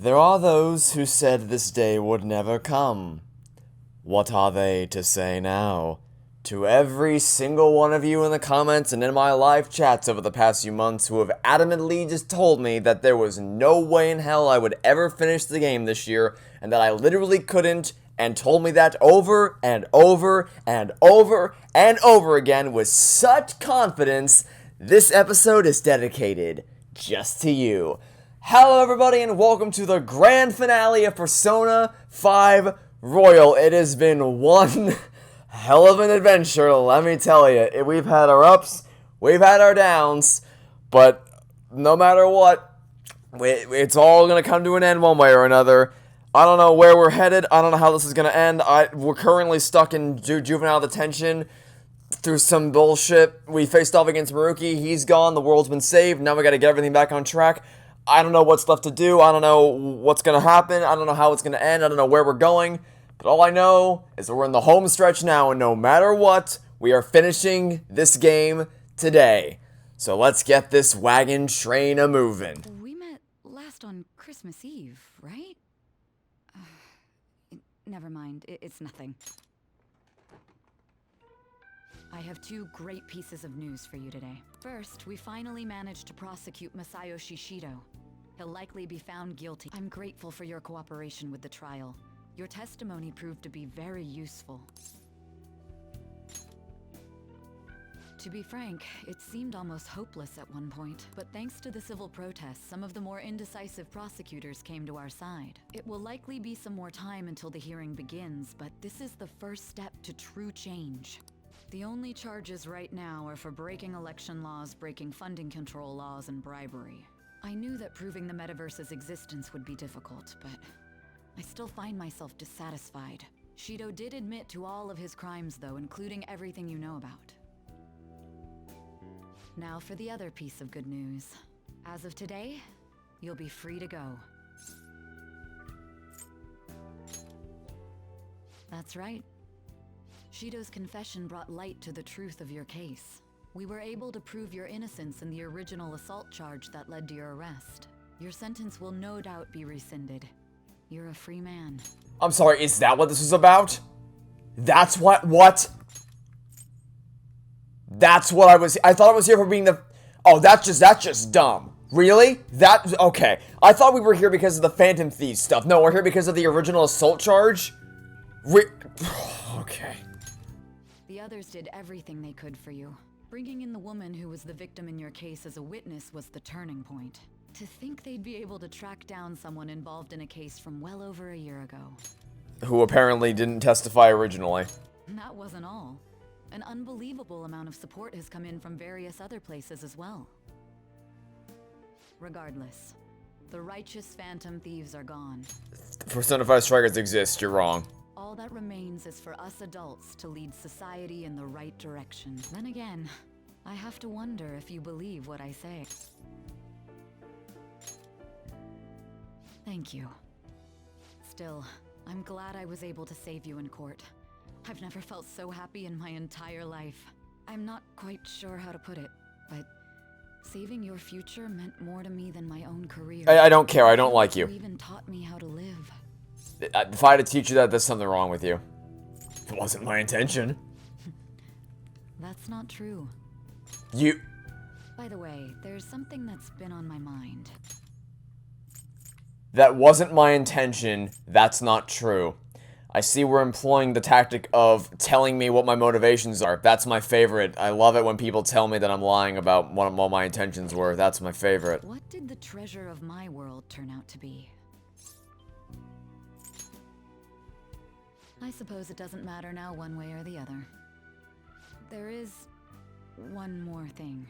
There are those who said this day would never come. What are they to say now? To every single one of you in the comments and in my live chats over the past few months who have adamantly just told me that there was no way in hell I would ever finish the game this year, and that I literally couldn't, and told me that over and over and over and over again with such confidence, this episode is dedicated just to you. Hello everybody and welcome to the grand finale of Persona 5 Royal. It has been one hell of an adventure, let me tell you. We've had our ups, we've had our downs, but no matter what, it's all going to come to an end one way or another. I don't know where we're headed, I don't know how this is going to end. We're currently stuck in juvenile detention through some bullshit. We faced off against Maruki, he's gone, the world's been saved, now we got to get everything back on track. I don't know what's left to do, I don't know what's going to happen, I don't know how it's going to end, I don't know where we're going. But all I know is that we're in the home stretch now, and no matter what, we are finishing this game today. So let's get this wagon train a-moving. We met last on Christmas Eve, right? Never mind, it's nothing. I have two great pieces of news for you today. First, we finally managed to prosecute Masayo Shishido. He'll likely be found guilty. I'm grateful for your cooperation with the trial. Your testimony proved to be very useful. To be frank, it seemed almost hopeless at one point, but thanks to the civil protests, some of the more indecisive prosecutors came to our side. It will likely be some more time until the hearing begins, but this is the first step to true change. The only charges right now are for breaking election laws, breaking funding control laws, and bribery. I knew that proving the metaverse's existence would be difficult, but I still find myself dissatisfied. Shido did admit to all of his crimes though, including everything you know about. Now for the other piece of good news. As of today, you'll be free to go. That's right. Shido's confession brought light to the truth of your case. We were able to prove your innocence in the original assault charge that led to your arrest. Your sentence will no doubt be rescinded. You're a free man. I'm sorry, is that what this was about? That's what? That's what I thought I was here for being the... Oh, that's just dumb. Really? Okay. I thought we were here because of the Phantom Thieves stuff. No, we're here because of the original assault charge? Okay. The others did everything they could for you. Bringing in the woman who was the victim in your case as a witness was the turning point. To think they'd be able to track down someone involved in a case from well over a year ago. Who apparently didn't testify originally. That wasn't all. An unbelievable amount of support has come in from various other places as well. Regardless, the righteous Phantom Thieves are gone. Persona 5 Strikers exist, you're wrong. All that remains is for us adults to lead society in the right direction. Then again, I have to wonder if you believe what I say. Thank you. Still, I'm glad I was able to save you in court. I've never felt so happy in my entire life. I'm not quite sure how to put it, but saving your future meant more to me than my own career. I don't care, I don't like you. You even taught me how to live. If I had to teach you that, there's something wrong with you. It wasn't my intention. That's not true. By the way, there's something that's been on my mind. That wasn't my intention, that's not true. I see we're employing the tactic of telling me what my motivations are. That's my favorite. I love it when people tell me that I'm lying about what my intentions were. That's my favorite. What did the treasure of my world turn out to be? I suppose it doesn't matter now one way or the other. There is one more thing.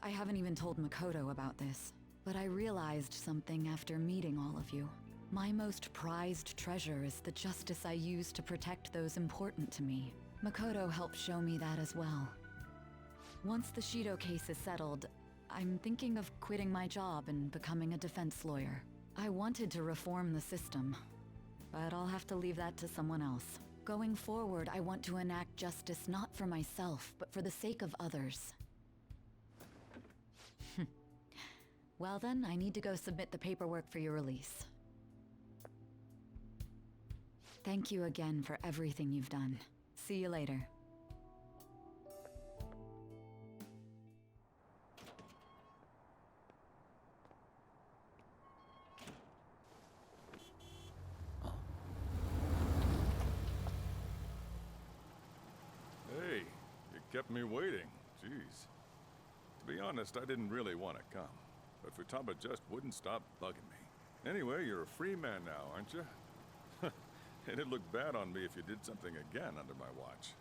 I haven't even told Makoto about this, but I realized something after meeting all of you. My most prized treasure is the justice I use to protect those important to me. Makoto helped show me that as well. Once the Shido case is settled, I'm thinking of quitting my job and becoming a defense lawyer. I wanted to reform the system, but I'll have to leave that to someone else. Going forward, I want to enact justice not for myself, but for the sake of others. Well then, I need to go submit the paperwork for your release. Thank you again for everything you've done. See you later. Hey, you kept me waiting. Jeez. To be honest, I didn't really want to come, but Futaba just wouldn't stop bugging me. Anyway, you're a free man now, aren't you? It'd look bad on me if you did something again under my watch.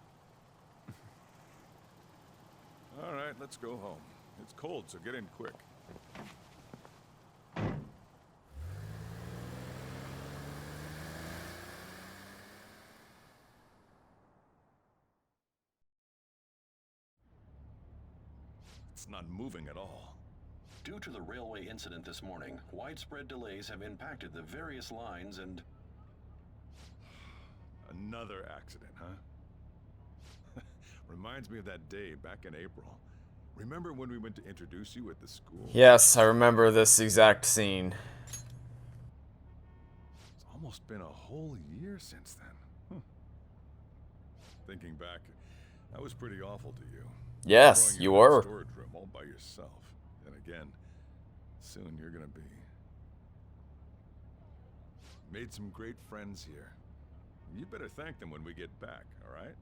All right, let's go home. It's cold, so get in quick. It's not moving at all. Due to the railway incident this morning, widespread delays have impacted the various lines and... Another accident, huh? Reminds me of that day back in April. Remember when we went to introduce you at the school? Yes, I remember this exact scene. It's almost been a whole year since then. Thinking back, I was pretty awful to you. Yes, Throwing you in that were. storage room all by yourself. And again, soon you're gonna be. Made some great friends here. You better thank them when we get back, all right?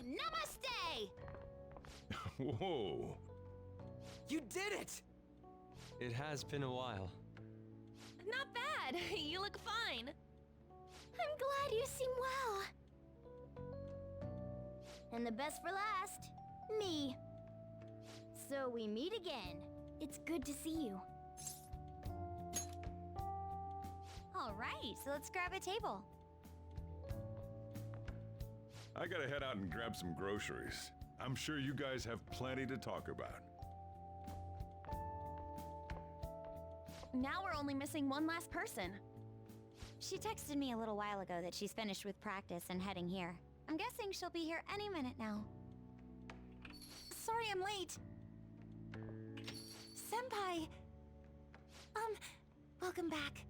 Namaste! Whoa! You did it! It has been a while. Not bad. You look fine. I'm glad you seem well. And the best for last, me. So we meet again. It's good to see you. All right, so let's grab a table. I gotta head out and grab some groceries. I'm sure you guys have plenty to talk about. Now we're only missing one last person. She texted me a little while ago that she's finished with practice and heading here. I'm guessing she'll be here any minute now. Sorry I'm late. Senpai. Welcome back.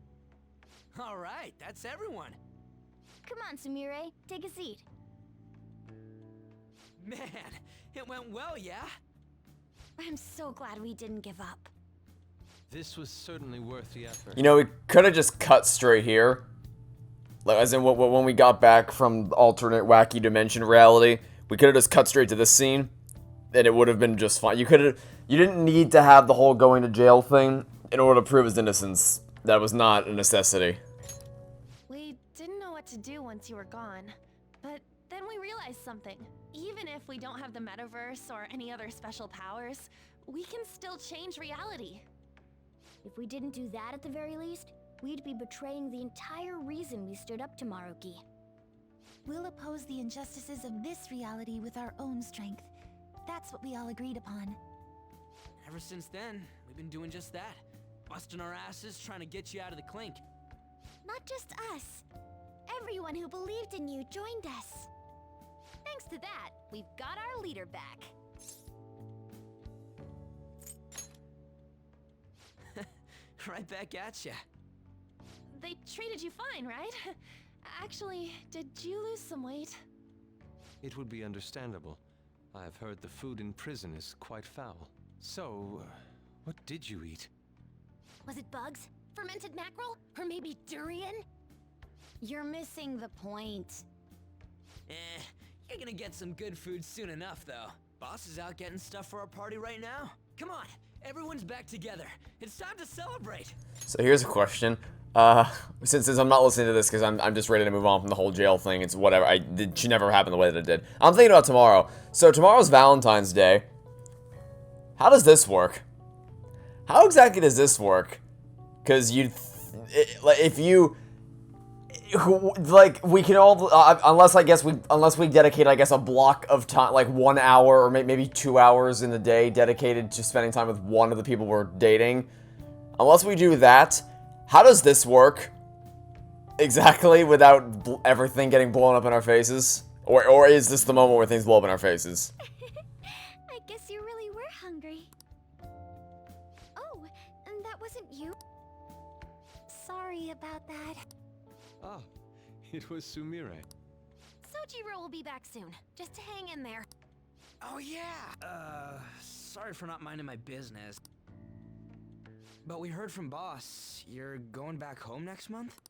All right, that's everyone. Come on, Sumire. Take a seat. Man, it went well, yeah? I'm so glad we didn't give up. This was certainly worth the effort. You know, we could have just cut straight here. Like, as in, when we got back from alternate wacky dimension reality, we could have just cut straight to this scene, and it would have been just fine. You didn't need to have the whole going to jail thing in order to prove his innocence. That was not a necessity. We didn't know what to do once you were gone, but then we realized something. Even if we don't have the metaverse or any other special powers, we can still change reality. If we didn't do that at the very least, we'd be betraying the entire reason we stood up to Maruki. We'll oppose the injustices of this reality with our own strength. That's what we all agreed upon. Ever since then, we've been doing just that. Busting our asses trying to get you out of the clink. Not just us. Everyone who believed in you joined us. Thanks to that, we've got our leader back. Right back at ya. They treated you fine, right? Actually, did you lose some weight? It would be understandable. I've heard the food in prison is quite foul. So, what did you eat? Was it bugs? Fermented mackerel? Or maybe durian? You're missing the point. You're gonna get some good food soon enough, though. Boss is out getting stuff for our party right now. Come on, everyone's back together. It's time to celebrate. So here's a question. Since I'm not listening to this because I'm just ready to move on from the whole jail thing. It's whatever. It should never happen the way that it did. I'm thinking about tomorrow. So tomorrow's Valentine's Day. How does this work? How exactly does this work? Because like, we can all, unless we dedicate, I guess, a block of time, like 1 hour or maybe 2 hours in the day dedicated to spending time with one of the people we're dating. Unless we do that, how does this work? Exactly, without everything getting blown up in our faces? Or is this the moment where things blow up in our faces? I guess you really were hungry. Oh, and that wasn't you? Sorry about that. Ah, it was Sumire. Sojiro will be back soon. Just hang in there. Oh yeah. Sorry for not minding my business. But we heard from boss. You're going back home next month?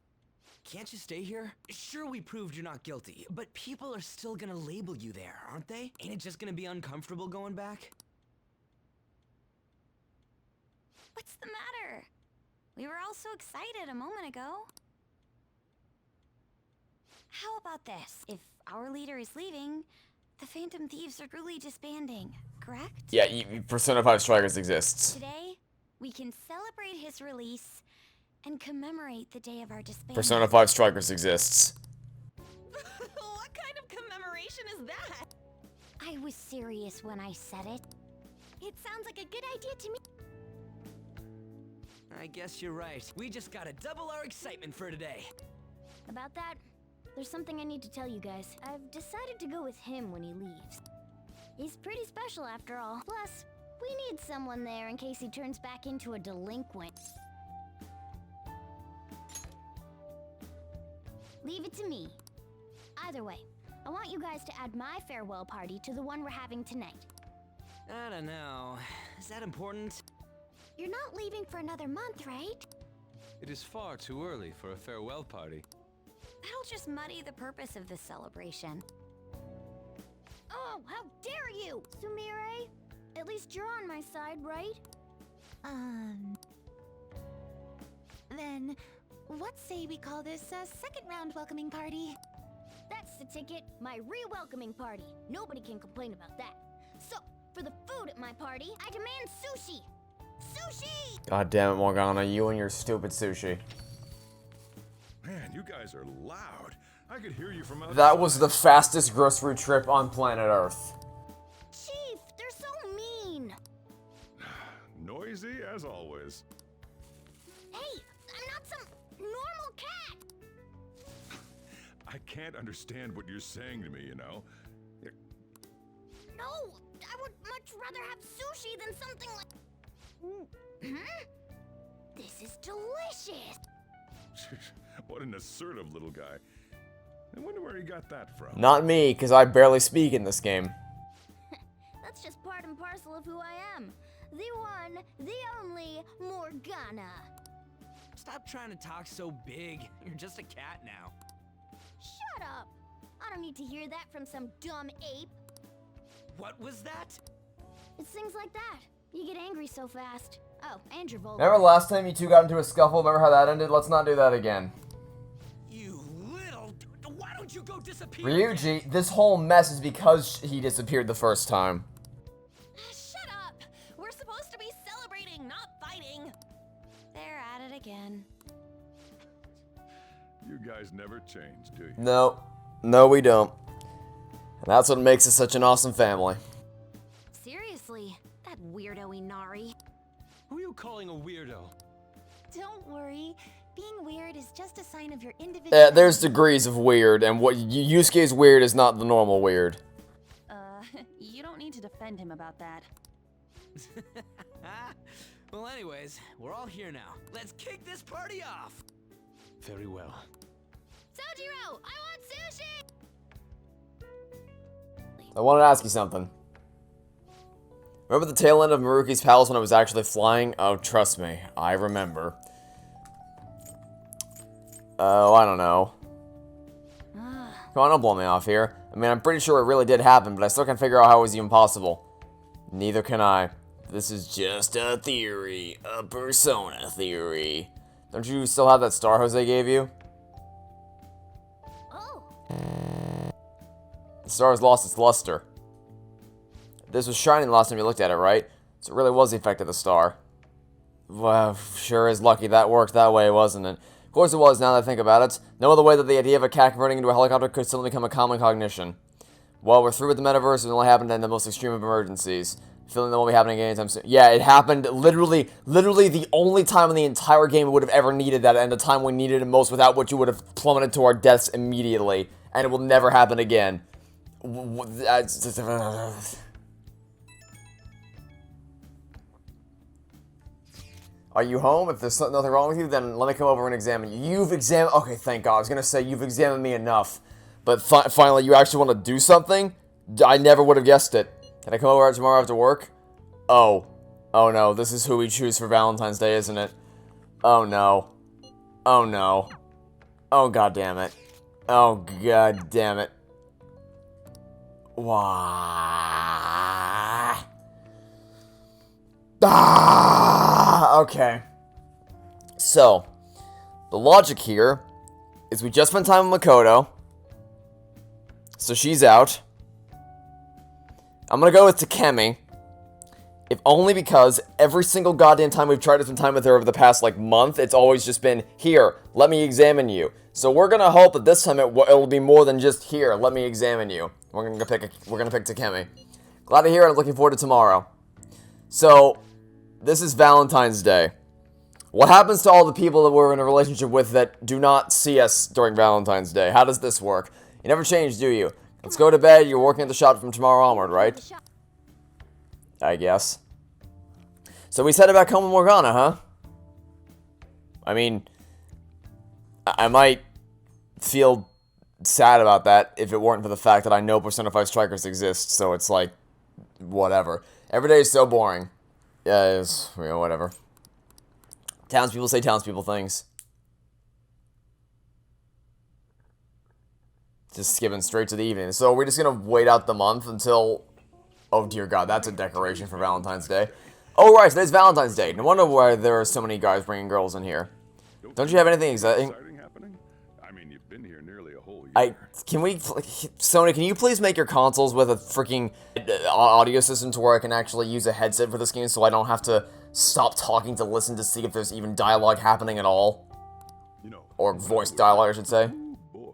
Can't you stay here? Sure, we proved you're not guilty, but people are still gonna label you there, aren't they? Ain't it just gonna be uncomfortable going back? What's the matter? We were all so excited a moment ago. How about this? If our leader is leaving, the Phantom Thieves are really disbanding, correct? Yeah, Persona 5 Strikers exists. Today, we can celebrate his release and commemorate the day of our disbandment. Persona 5 Strikers exists. What kind of commemoration is that? I was serious when I said it. It sounds like a good idea to me. I guess you're right. We just gotta double our excitement for today. About that, there's something I need to tell you guys. I've decided to go with him when he leaves. He's pretty special after all. Plus, we need someone there in case he turns back into a delinquent. Leave it to me. Either way, I want you guys to add my farewell party to the one we're having tonight. I don't know. Is that important? You're not leaving for another month, right? It is far too early for a farewell party. That'll just muddy the purpose of this celebration. Oh, how dare you! Sumire, at least you're on my side, right? Then, what say we call this a second round welcoming party? That's the ticket, my re-welcoming party. Nobody can complain about that. So, for the food at my party, I demand sushi! Sushi! God damn it, Morgana, you and your stupid sushi. Man, you guys are loud. I could hear you from outside. That was the fastest grocery trip on planet Earth. Chief, they're so mean! Noisy as always. Hey, I'm not some normal cat! I can't understand what you're saying to me, you know? No, I would much rather have sushi than something like... This is delicious! What an assertive little guy. I wonder where he got that from. Not me, because I barely speak in this game. That's just part and parcel of who I am. The one, the only Morgana. Stop trying to talk so big. You're just a cat now. Shut up! I don't need to hear that from some dumb ape. What was that? It's things like that. You get angry so fast. Oh, and your vulva. Remember last time you two got into a scuffle? Remember how that ended? Let's not do that again. You little... Why don't you go disappear? Ryuji, this whole mess is because he disappeared the first time. Shut up! We're supposed to be celebrating, not fighting. They're at it again. You guys never change, do you? No. No, we don't. And that's what makes us such an awesome family. Seriously, that weirdo Inari. Who are you calling a weirdo? Don't worry. Being weird is just a sign of your individuality. There's degrees of weird, and what Yusuke's weird is not the normal weird. You don't need to defend him about that. Well, anyways, we're all here now. Let's kick this party off. Very well. Sojiro, I want sushi! I wanted to ask you something. Remember the tail end of Maruki's palace when it was actually flying? Oh, trust me, I remember. Oh, I don't know. Come on, don't blow me off here. I mean, I'm pretty sure it really did happen, but I still can't figure out how it was even possible. Neither can I. This is just a theory. A persona theory. Don't you still have that star Jose gave you? Oh, The star has lost its luster. This was shining the last time you looked at it, right? So it really was the effect of the star. Well, sure is lucky that worked that way, wasn't it? course it was, now that I think about it. No other way that the idea of a cat converting into a helicopter could suddenly become a common cognition. Well, we're through with the metaverse, it only happened in the most extreme of emergencies. Feeling that won't be happening anytime soon. Yeah, it happened literally the only time in the entire game we would have ever needed that, and the time we needed it most, without which you would have plummeted to our deaths immediately. And it will never happen again. Are you home? If there's nothing wrong with you, then let me come over and examine you. You've examined... Okay, thank God. I was going to say, you've examined me enough. But finally, you actually want to do something? I never would have guessed it. Can I come over tomorrow after work? Oh. Oh no, this is who we choose for Valentine's Day, isn't it? Oh no. Oh no. Oh god damn it. Oh god damn it. Why? Ah! Okay. So, the logic here is we just spent time with Makoto. So she's out. I'm gonna go with Takemi. If only because every single goddamn time we've tried to spend time with her over the past, like, month, it's always just been, here, let me examine you. So we're gonna hope that this time it'll be more than just, here, let me examine you. We're gonna pick Takemi. Glad to hear it, I'm looking forward to tomorrow. So, this is Valentine's Day. What happens to all the people that we're in a relationship with that do not see us during Valentine's Day? How does this work? You never change, do you? Let's go to bed, you're working at the shop from tomorrow onward, right? I guess. So we said about Como Morgana, huh? I mean, I might feel sad about that if it weren't for the fact that I know Persona 5 Strikers exist, so it's like, whatever. Every day is so boring. Yeah, it's, you know, whatever. Townspeople say townspeople things. Just skipping straight to the evening. So we're just gonna wait out the month until... Oh dear God, that's a decoration for Valentine's Day. Oh right, today's Valentine's Day. No wonder why there are so many guys bringing girls in here. Don't you have anything exciting happening? I mean, you've been here nearly a whole year. Sony, can you please make your consoles with a freaking audio system to where I can actually use a headset for this game so I don't have to stop talking to listen to see if there's even dialogue happening at all? You know, or voice dialogue, I should say. Ooh, boy.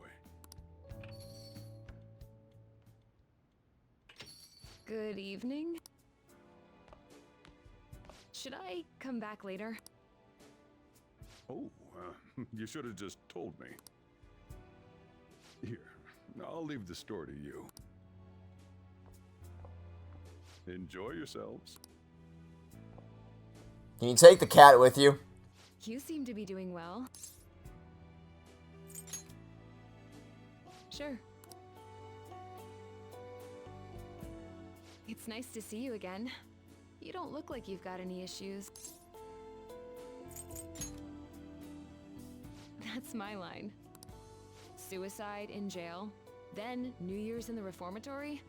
Good evening. Should I come back later? Oh, you should have just told me. Here, I'll leave the store to you. Enjoy yourselves. Can you take the cat with you? You seem to be doing well. Sure. It's nice to see you again. You don't look like you've got any issues. That's my line. Suicide in jail, then New Year's in the reformatory?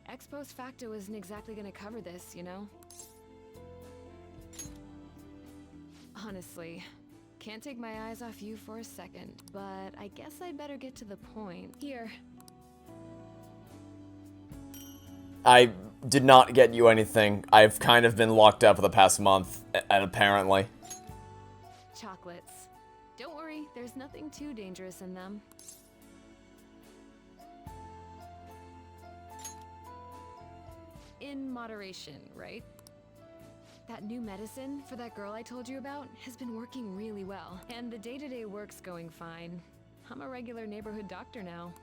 Ex post facto isn't exactly gonna cover this, you know? Honestly, can't take my eyes off you for a second, but I guess I'd better get to the point. Here. I did not get you anything. I've kind of been locked up for the past month, and apparently. Chocolates. Don't worry, there's nothing too dangerous in them. In moderation, right? That new medicine for that girl I told you about has been working really well. And the day-to-day work's going fine. I'm a regular neighborhood doctor now.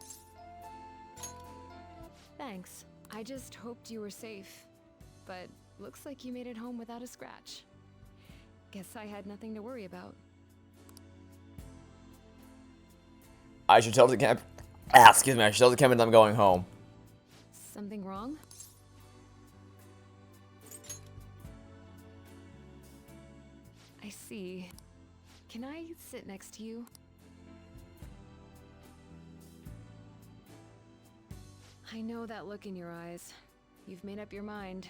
Thanks. I just hoped you were safe. But looks like you made it home without a scratch. Guess I had nothing to worry about. I should tell the camp. Excuse me, I should tell the camp that I'm going home. Something wrong? I see. Can I sit next to you? I know that look in your eyes. You've made up your mind.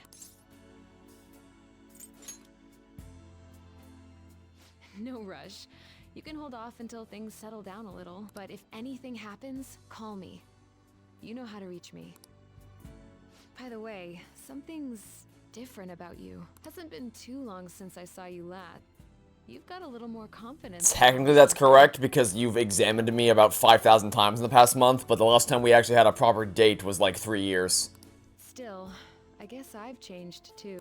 No rush. You can hold off until things settle down a little, but if anything happens, call me. You know how to reach me. By the way, something's different about you. Hasn't been too long since I saw you last. you've got a little more confidence. Technically that's correct, because you've examined me about 5,000 times in the past month, but the last time we actually had a proper date was like 3 years. Still, I guess I've changed too.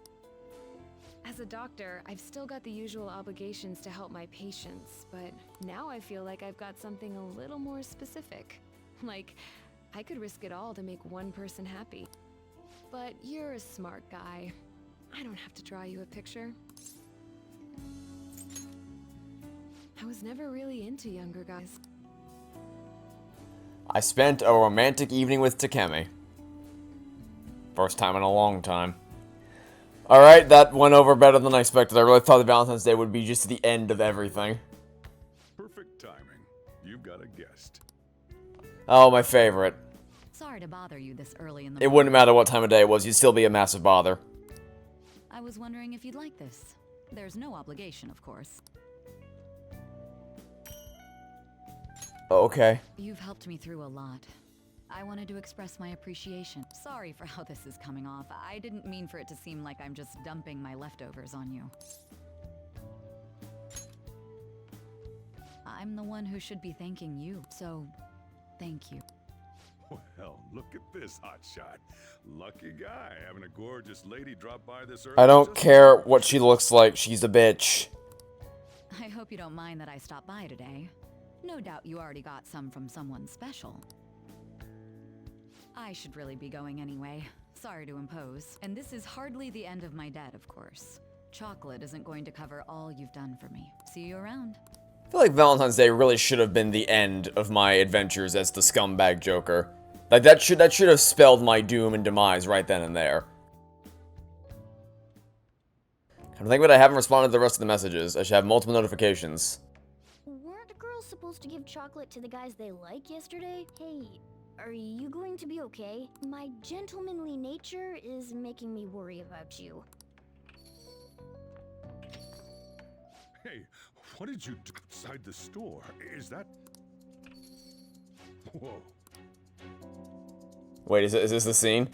As a doctor, I've still got the usual obligations to help my patients, but now I feel like I've got something a little more specific. Like, I could risk it all to make one person happy. But you're a smart guy. I don't have to draw you a picture. I was never really into younger guys. I spent a romantic evening with Takemi. First time in a long time. Alright, that went over better than I expected. I really thought that Valentine's Day would be just the end of everything. Perfect timing. You've got a guest. Oh, my favorite. Sorry to bother you this early in the It morning. wouldn't matter what time of day it was, you'd still be a massive bother. I was wondering if you'd like this. There's no obligation, of course. Okay. You've helped me through a lot. I wanted to express my appreciation. Sorry for how this is coming off. I didn't mean for it to seem like I'm just dumping my leftovers on you. I'm the one who should be thanking you, so thank you. Well, look at this hotshot. Lucky guy, having a gorgeous lady drop by this early. I don't care what she looks like, she's a bitch. I hope you don't mind that I stopped by today. No doubt you already got some from someone special. I should really be going anyway. Sorry to impose. And this is hardly the end of my debt, of course. Chocolate isn't going to cover all you've done for me. See you around. I feel like Valentine's Day really should have been the end of my adventures as the scumbag Joker. Like, that should have spelled my doom and demise right then and there. I'm thinking, but I haven't responded to the rest of the messages. I should have multiple notifications. Weren't girls supposed to give chocolate to the guys they like yesterday? Hey, are you going to be okay? My gentlemanly nature is making me worry about you. Hey, what did you do outside the store? Is that... Whoa. Wait, is this the scene?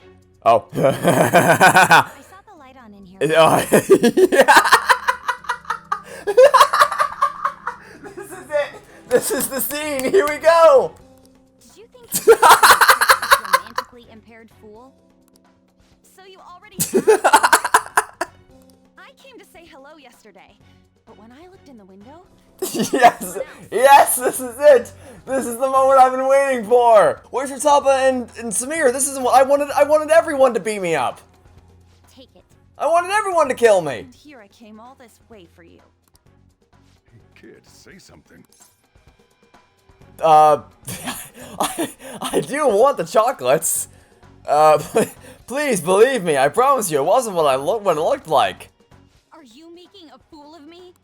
Oh. I saw the light on in here. Yeah. This is it. This is the scene. Here we go. Did you think you were a romantically impaired fool? So you already I came to say hello yesterday, but when I looked in the window... Yes. Yes, this is it. This is the moment I've been waiting for. Where's Futaba and Samir? This is what I wanted. I wanted everyone to beat me up. Take it. I wanted everyone to kill me. And here I came all this way for you. Hey, kid, say something. I do want the chocolates. Please believe me. I promise you, it wasn't what it looked like. Are you making a fool of me?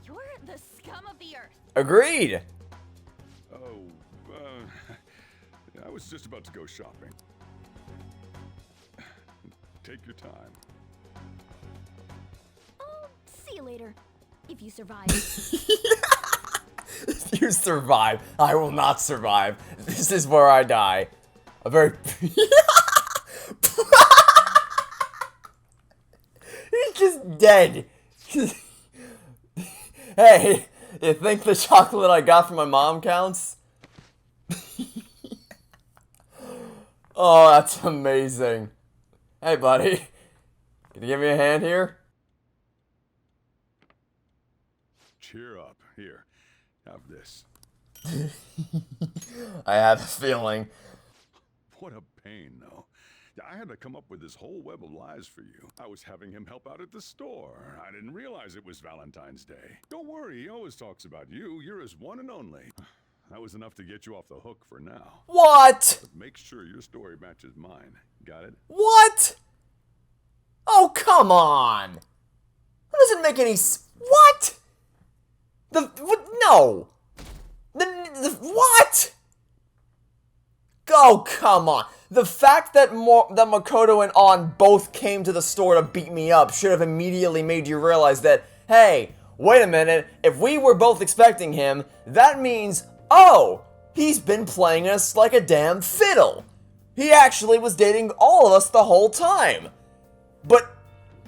You're the scum of the earth. Agreed. Oh, I was just about to go shopping. Take your time. Oh, see you later. If you survive. If you survive, I will not survive. This is where I die. A very... He's just dead. Hey, you think the chocolate I got from my mom counts? Oh, that's amazing. Hey, buddy. Can you give me a hand here? Cheer up. Here, have this. I have a feeling. What a pain, though. I had to come up with this whole web of lies for you. I was having him help out at the store. I didn't realize it was Valentine's Day. Don't worry, he always talks about you. You're his one and only. That was enough to get you off the hook for now. What? But make sure your story matches mine. Got it? What? Oh, come on. That doesn't make any what? No. What? Oh, come on. The fact that Makoto and On both came to the store to beat me up should have immediately made you realize that, hey, wait a minute, if we were both expecting him, that means, oh, he's been playing us like a damn fiddle. He actually was dating all of us the whole time. But,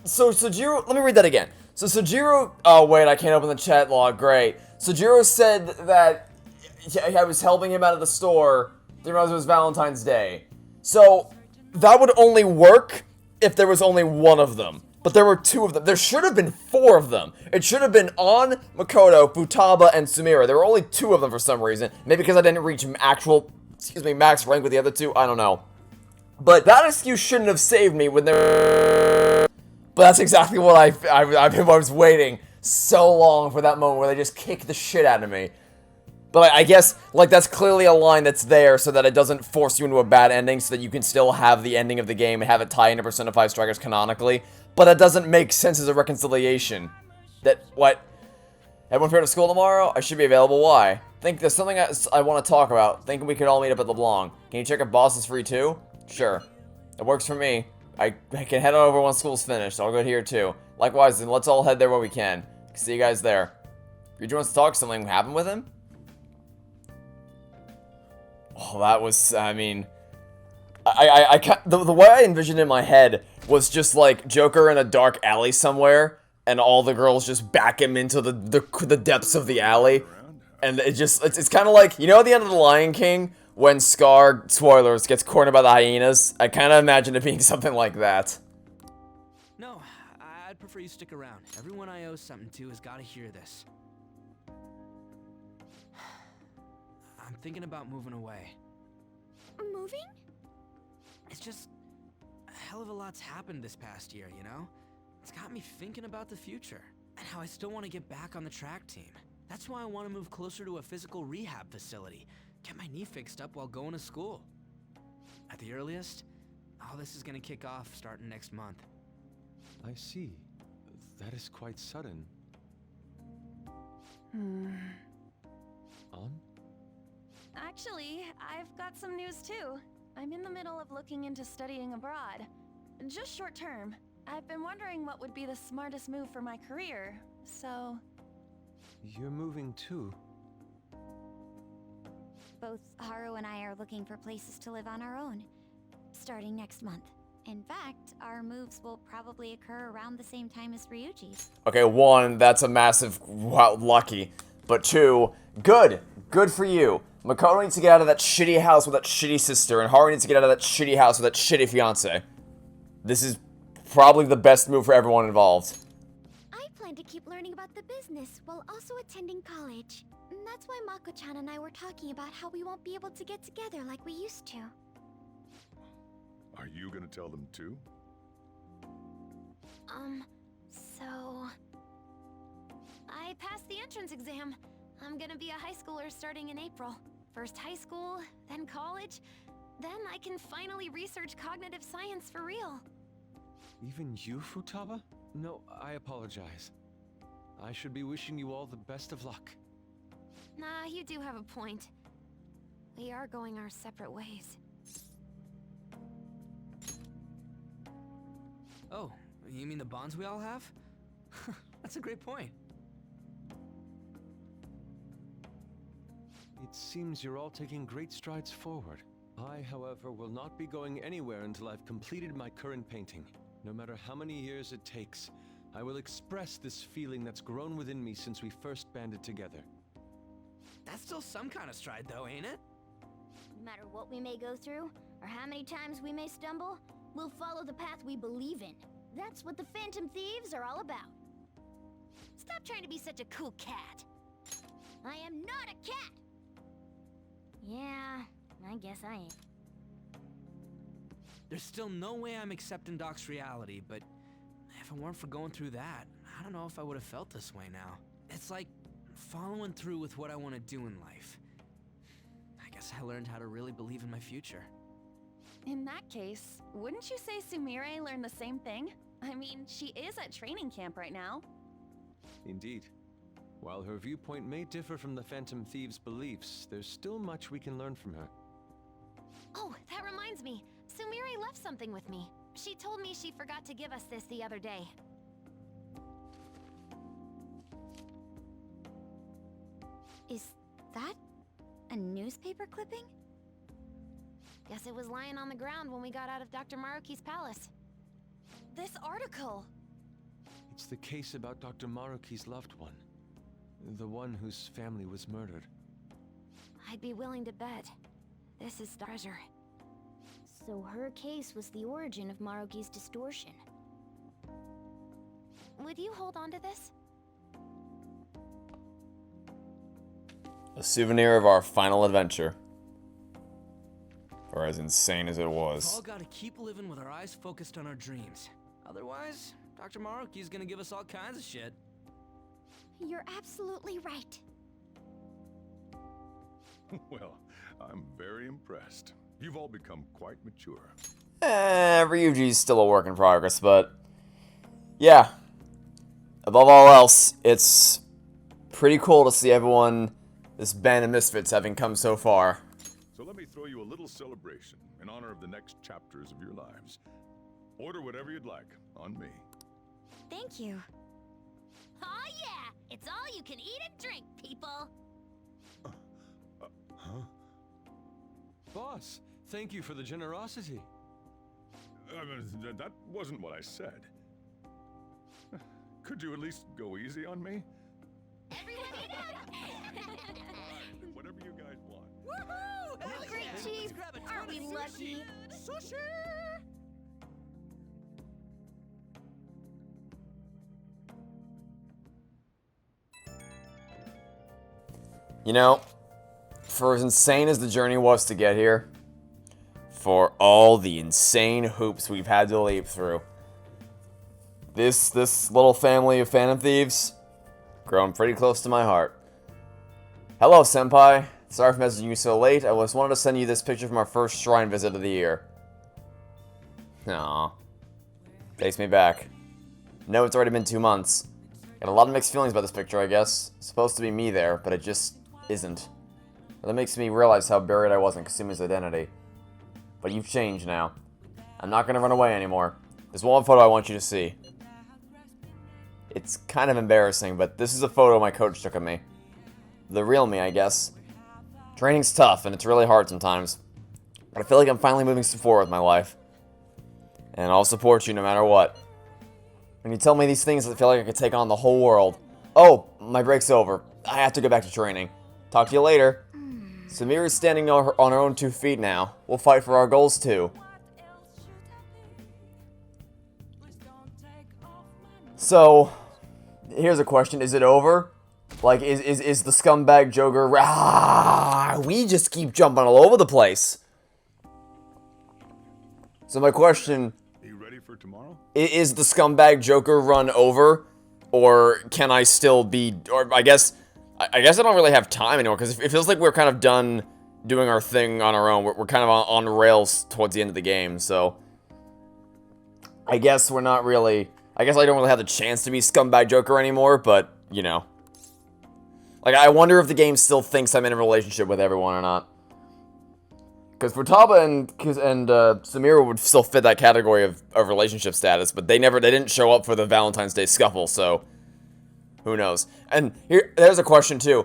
so Jiro, let me read that again. So Sojiro, oh wait, I can't open the chat log, great. Sojiro said that I was helping him out of the store, didn't realize it was Valentine's Day. So, that would only work if there was only one of them. But there were two of them. There should have been four of them. It should have been On, Makoto, Futaba, and Sumire. There were only two of them for some reason. Maybe because I didn't reach max rank with the other two, I don't know. But that excuse shouldn't have saved me when there. But that's exactly what I was waiting so long for that moment where they just kick the shit out of me. But I guess, like, that's clearly a line that's there so that it doesn't force you into a bad ending, so that you can still have the ending of the game and have it tie into Persona 5 Strikers canonically. But that doesn't make sense as a reconciliation. What? Everyone prepared to school tomorrow? I should be available. Why? Think there's something I want to talk about. Thinking we could all meet up at LeBlanc. Can you check if boss is free too? Sure. It works for me. I can head on over once school's finished. I'll go here too. Likewise, then let's all head there when we can. See you guys there. If you wants to talk, something happened with him? Oh, that was, I mean... the way I envisioned in my head was just like Joker in a dark alley somewhere, and all the girls just back him into the depths of the alley. And it's kind of like, you know at the end of The Lion King, when Scar, spoilers, gets cornered by the hyenas? I kind of imagine it being something like that. No, I'd prefer you stick around. Everyone I owe something to has got to hear this. I'm thinking about moving away. Moving? It's just a hell of a lot's happened this past year, you know? It's got me thinking about the future and how I still want to get back on the track team. That's why I want to move closer to a physical rehab facility, get my knee fixed up while going to school. At the earliest, all this is going to kick off starting next month. I see. That is quite sudden. On? Actually, I've got some news too. I'm in the middle of looking into studying abroad. Just short term. I've been wondering what would be the smartest move for my career, so... You're moving too. Both Haru and I are looking for places to live on our own, starting next month. In fact, our moves will probably occur around the same time as Ryuji's. Okay, one, that's a massive, wow, lucky. But two, good. Good for you. Makoto needs to get out of that shitty house with that shitty sister, and Haru needs to get out of that shitty house with that shitty fiance. This is probably the best move for everyone involved. I plan to keep learning about the business while also attending college. And that's why Mako-chan and I were talking about how we won't be able to get together like we used to. Are you gonna tell them too? So... I passed the entrance exam. I'm gonna be a high schooler starting in April. First high school, then college, then I can finally research cognitive science for real. Even you, Futaba? No, I apologize. I should be wishing you all the best of luck. Nah, you do have a point. We are going our separate ways. Oh, you mean the bonds we all have? That's a great point. It seems you're all taking great strides forward. I, however, will not be going anywhere until I've completed my current painting. No matter how many years it takes, I will express this feeling that's grown within me since we first banded together. That's still some kind of stride though, ain't it? No matter what we may go through, or how many times we may stumble, we'll follow the path we believe in. That's what the Phantom Thieves are all about. Stop trying to be such a cool cat. I am not a cat! Yeah, I guess I am. There's still no way I'm accepting Doc's reality, but if it weren't for going through that, I don't know if I would have felt this way now. It's like following through with what I want to do in life. I guess I learned how to really believe in my future. In that case, wouldn't you say Sumire learned the same thing? I mean, she is at training camp right now. Indeed. While her viewpoint may differ from the Phantom Thieves' beliefs, there's still much we can learn from her. Oh, that reminds me. Sumire left something with me. She told me she forgot to give us this the other day. Is that a newspaper clipping? Guess it was lying on the ground when we got out of Dr. Maruki's palace. This article! It's the case about Dr. Maruki's loved one. The one whose family was murdered. I'd be willing to bet. This is treasure. So her case was the origin of Maruki's distortion. Would you hold on to this? A souvenir of our final adventure. Or as insane as it We've was. all gotta keep living with our eyes focused on our dreams. Otherwise, Dr. Maruki's gonna give us all kinds of shit. You're absolutely right. Well, I'm very impressed. You've all become quite mature. Ryuji's still a work in progress, but yeah. Above all else, it's pretty cool to see everyone, this band of misfits, having come so far. So let me throw you a little celebration in honor of the next chapters of your lives. Order whatever you'd like, on me. Thank you. Oh yeah! It's all you can eat and drink, people! Huh? Boss, thank you for the generosity. That wasn't what I said. Could you at least go easy on me? Everyone eat Whatever you guys want. Woohoo! Great, Chief! Aren't we lucky? Sushi! You know, for as insane as the journey was to get here, for all the insane hoops we've had to leap through, this little family of Phantom Thieves, grown pretty close to my heart. Hello, Senpai. Sorry for messaging you so late. I just wanted to send you this picture from our first shrine visit of the year. Aww. Takes me back. No, it's already been 2 months. Got a lot of mixed feelings about this picture, I guess. It's supposed to be me there, but it just isn't. But that makes me realize how buried I was in Kasumi's identity. But you've changed now. I'm not gonna run away anymore. There's one photo I want you to see. It's kind of embarrassing, but this is a photo my coach took of me. The real me, I guess. Training's tough, and it's really hard sometimes. But I feel like I'm finally moving forward with my life. And I'll support you no matter what. When you tell me these things, I feel like I could take on the whole world. Oh, my break's over. I have to go back to training. Talk to you later. Samira's standing on her own 2 feet now. We'll fight for our goals too. So, here's a question. Is it over? Like, is the scumbag Joker... we just keep jumping all over the place. So my question... Are you ready for tomorrow? Is the scumbag Joker run over? Or can I still be... Or I guess I don't really have time anymore, because it feels like we're kind of done doing our thing on our own. We're kind of on rails towards the end of the game, so... I guess we're not really... I guess I don't really have the chance to be scumbag Joker anymore, but, you know. Like, I wonder if the game still thinks I'm in a relationship with everyone or not. Because Futaba and Samira would still fit that category of relationship status, but they didn't show up for the Valentine's Day scuffle, so who knows. And there's a question too.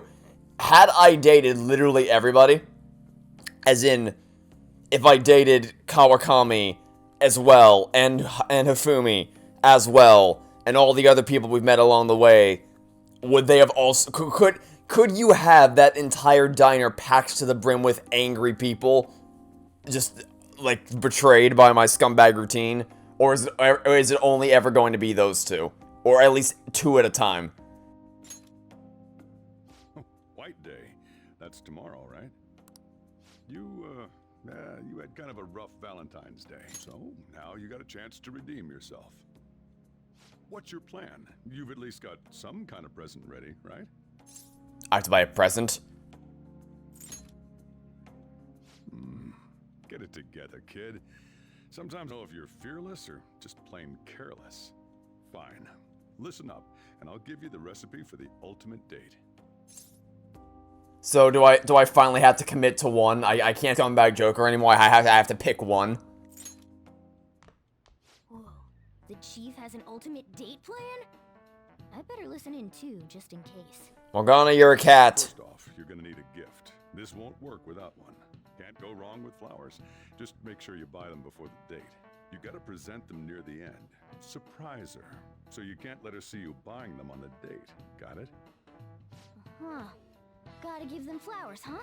Had I dated literally everybody, as in, if I dated Kawakami as well, and Hifumi as well, and all the other people we've met along the way, would they have also... Could you have that entire diner packed to the brim with angry people, just, like, betrayed by my scumbag routine? Or is it only ever going to be those two? Or at least 2 at a time? White Day. That's tomorrow, right? You had kind of a rough Valentine's Day, so now you got a chance to redeem yourself. What's your plan? You've at least got some kind of present ready, right? I have to buy a present? Get it together, kid. Sometimes I know if you're fearless or just plain careless. Fine. Listen up, and I'll give you the recipe for the ultimate date. So do I finally have to commit to one? I can't come back Joker anymore. I have to pick one. Whoa. The Chief has an ultimate date plan? I better listen in too, just in case. Morgana, you're a cat. First off, you're gonna need a gift. This won't work without one. Can't go wrong with flowers. Just make sure you buy them before the date. You gotta present them near the end. Surprise her. so you can't let her see you buying them on the date. Got it? Huh. Gotta give them flowers, huh?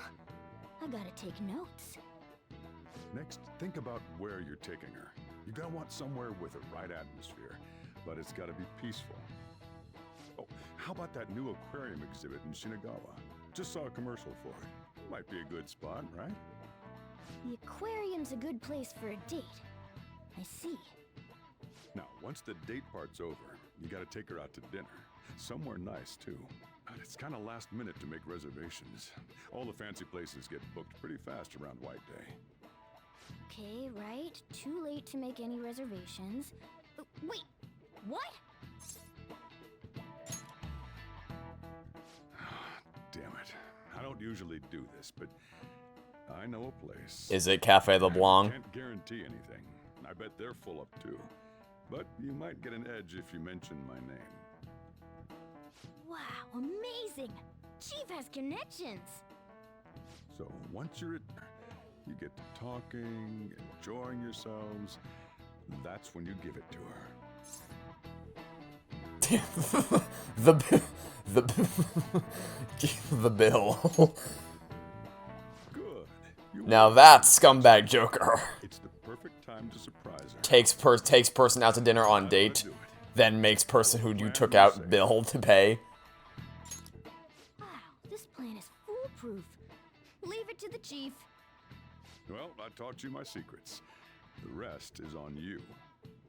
I gotta take notes. Next, think about where you're taking her. You're gonna want somewhere with the right atmosphere, but it's gotta be peaceful. Oh, how about that new aquarium exhibit in Shinagawa? Just saw a commercial for it. Might be a good spot, right? The aquarium's a good place for a date. I see. Now, once the date part's over, you gotta take her out to dinner. Somewhere nice, too. But it's kinda last minute to make reservations. All the fancy places get booked pretty fast around White Day. Okay, right. Too late to make any reservations. Wait, what? Damn it. I don't usually do this, but I know a place. Is it Cafe LeBlanc? Can't guarantee anything. I bet they're full up too. But you might get an edge if you mention my name. Wow, amazing! Chief has connections! So once you're at you get to talking, enjoying yourselves. That's when you give it to her. the bill. Good. Now that's scumbag Joker. It's the perfect time to surprise her. Takes person out to dinner on date, then makes person who you took out bill to pay. Wow, this plan is foolproof. Leave it to the chief. Well, I taught you my secrets. The rest is on you.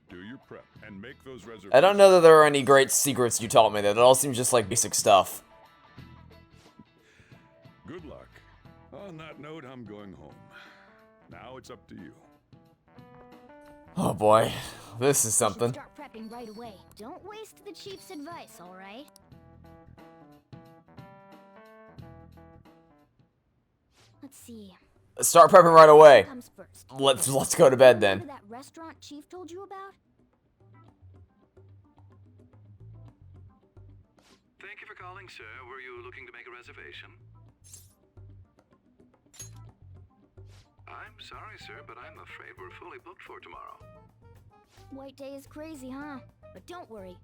Do your prep and make those reservations. I don't know that there are any great secrets you taught me there. That all seems just like basic stuff. Good luck. On that note, I'm going home. Now it's up to you. Oh boy, this is something. Start prepping right away. Don't waste the chief's advice, all right? Let's see. Start prepping right away. Comes first. Let's go to bed then. Remember that restaurant Chief told you about? Thank you for calling, sir. Were you looking to make a reservation? I'm sorry, sir, but I'm afraid we're fully booked for tomorrow. White Day is crazy, huh? But don't worry.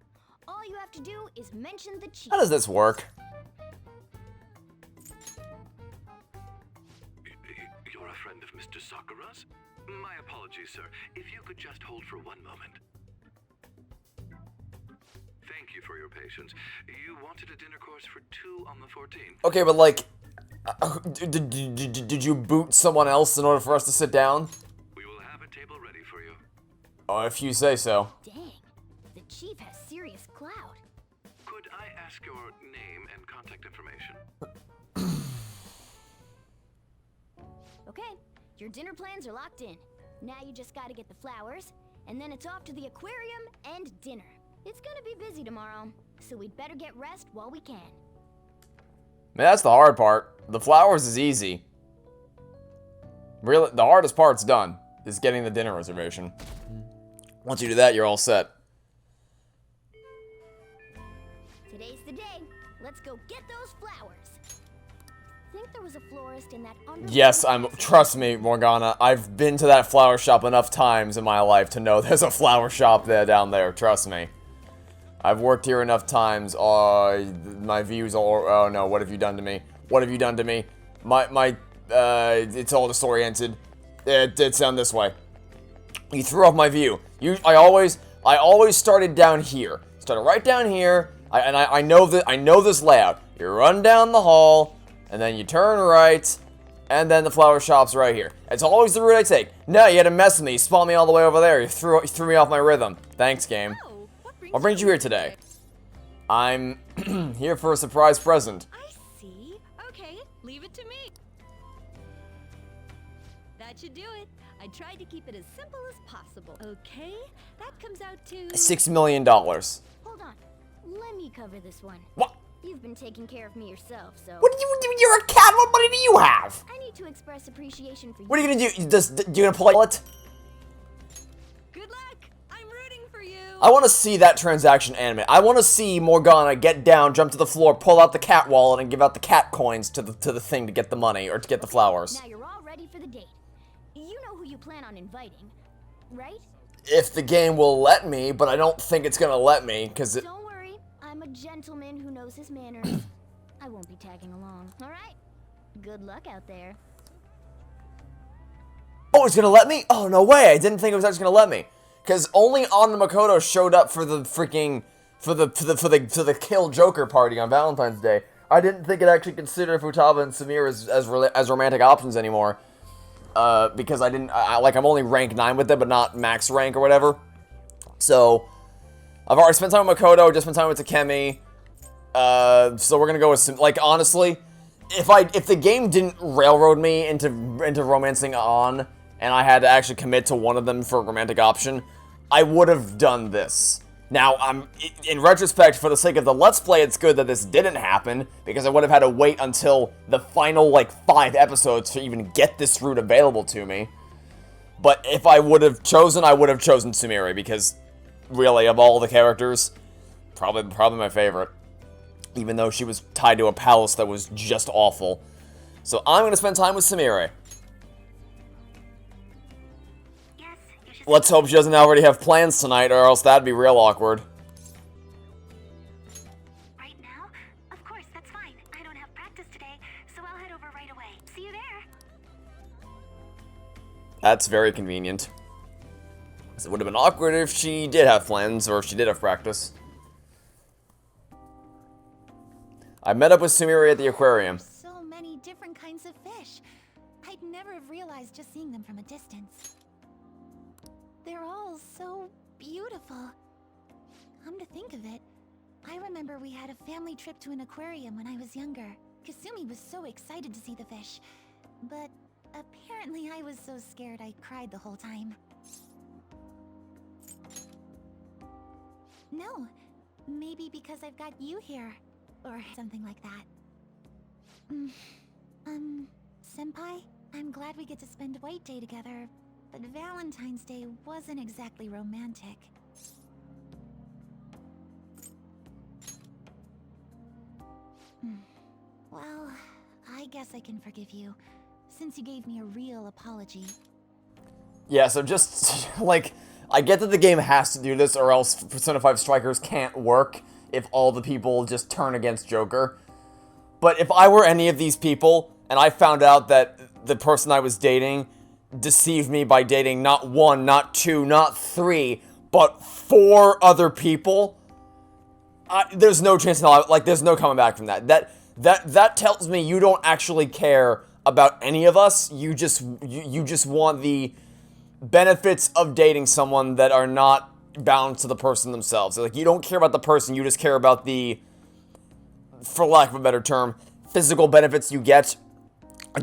All you have to do is mention the chief. How does this work? You're a friend of Mr. Sakura's? My apologies, sir. If you could just hold for one moment. Thank you for your patience. You wanted a dinner course for 2 on the 14th. Okay, but like, did you boot someone else in order for us to sit down? We will have a table ready for you. Oh, if you say so. Dang, the chief has serious clout. Could I ask your name and contact information? Okay, your dinner plans are locked in. Now you just gotta get the flowers, and then it's off to the aquarium and dinner. It's gonna be busy tomorrow, so we'd better get rest while we can. Man, that's the hard part. The flowers is easy. Really, the hardest part's done, is getting the dinner reservation. Once you do that, you're all set. Today's the day. Let's go get those flowers. Think there was a florist in that Yes, trust me, Morgana, I've been to that flower shop enough times in my life to know there's a flower shop there down there, trust me. I've worked here enough times. My views are, oh no, what have you done to me? What have you done to me? It's all disoriented. It's down this way. You threw off my view. I always started down here. Started right down here. I know this layout. You run down the hall, and then you turn right, and then the flower shop's right here. It's always the route I take. No, you had to mess with me. You spawned me all the way over there. You threw me off my rhythm. Thanks, game. What brings you here today? I'm here for a surprise present. I see. Okay, leave it to me. That should do it. I tried to keep it as simple as possible. Okay, that comes out to $6 million. Hold on. Let me cover this one. What? You've been taking care of me yourself, so... What do you do? You're a cat. What money do you have? I need to express appreciation for you. What are you gonna do? You gonna pull it? good luck. I'm rooting for you. I want to see that transaction animate. I want to see Morgana get down, jump to the floor, pull out the cat wallet, and give out the cat coins to the thing to get the money or to get the flowers. Now you're all ready for the date. You know who you plan on inviting, right? if the game will let me, but I don't think it's gonna let me, because it... Don't worry, I'm a gentleman who knows his manners. I won't be tagging along. Alright, good luck out there. Oh, it's gonna let me? Oh, no way, I didn't think it was actually gonna let me. Because only Anna Makoto showed up for the freaking... For the kill Joker party on Valentine's Day. I didn't think it actually considered Futaba and Samir as romantic options anymore. Because I'm only rank 9 with them, but not max rank or whatever. So, I've already spent time with Makoto, just spent time with Takemi. So we're gonna go with, like, honestly, if the game didn't railroad me into romancing on, and I had to actually commit to one of them for a romantic option, I would have done this. Now, in retrospect, for the sake of the Let's Play, it's good that this didn't happen, because I would have had to wait until the final, like, 5 episodes to even get this route available to me. But if I would have chosen, I would have chosen Sumire, because, really, of all the characters, probably my favorite. Even though she was tied to a palace that was just awful. So I'm going to spend time with Sumire. Let's hope she doesn't already have plans tonight, or else that'd be real awkward. Right now? Of course, that's fine. I don't have practice today, so I'll head over right away. See you there. That's very convenient. It would have been awkward if she did have plans, or if she did have practice. I met up with Sumire at the aquarium. So many different kinds of fish. I'd never have realized just seeing them from a distance. They're all so beautiful. Come to think of it, I remember we had a family trip to an aquarium when I was younger. Kasumi was so excited to see the fish, but apparently I was so scared I cried the whole time. No, maybe because I've got you here, or something like that. Senpai, I'm glad we get to spend White Day together, but Valentine's Day wasn't exactly romantic. Well, I guess I can forgive you, since you gave me a real apology. Yeah, so just, like, I get that the game has to do this, or else Persona 5 Strikers can't work if all the people just turn against Joker. But if I were any of these people, and I found out that the person I was dating deceived me by dating not 1, not 2, not 3, but 4 other people, there's no chance in hell, like, there's no coming back from that. That tells me you don't actually care about any of us. You just want the benefits of dating someone that are not bound to the person themselves. Like, you don't care about the person, you just care about the, for lack of a better term, physical benefits you get.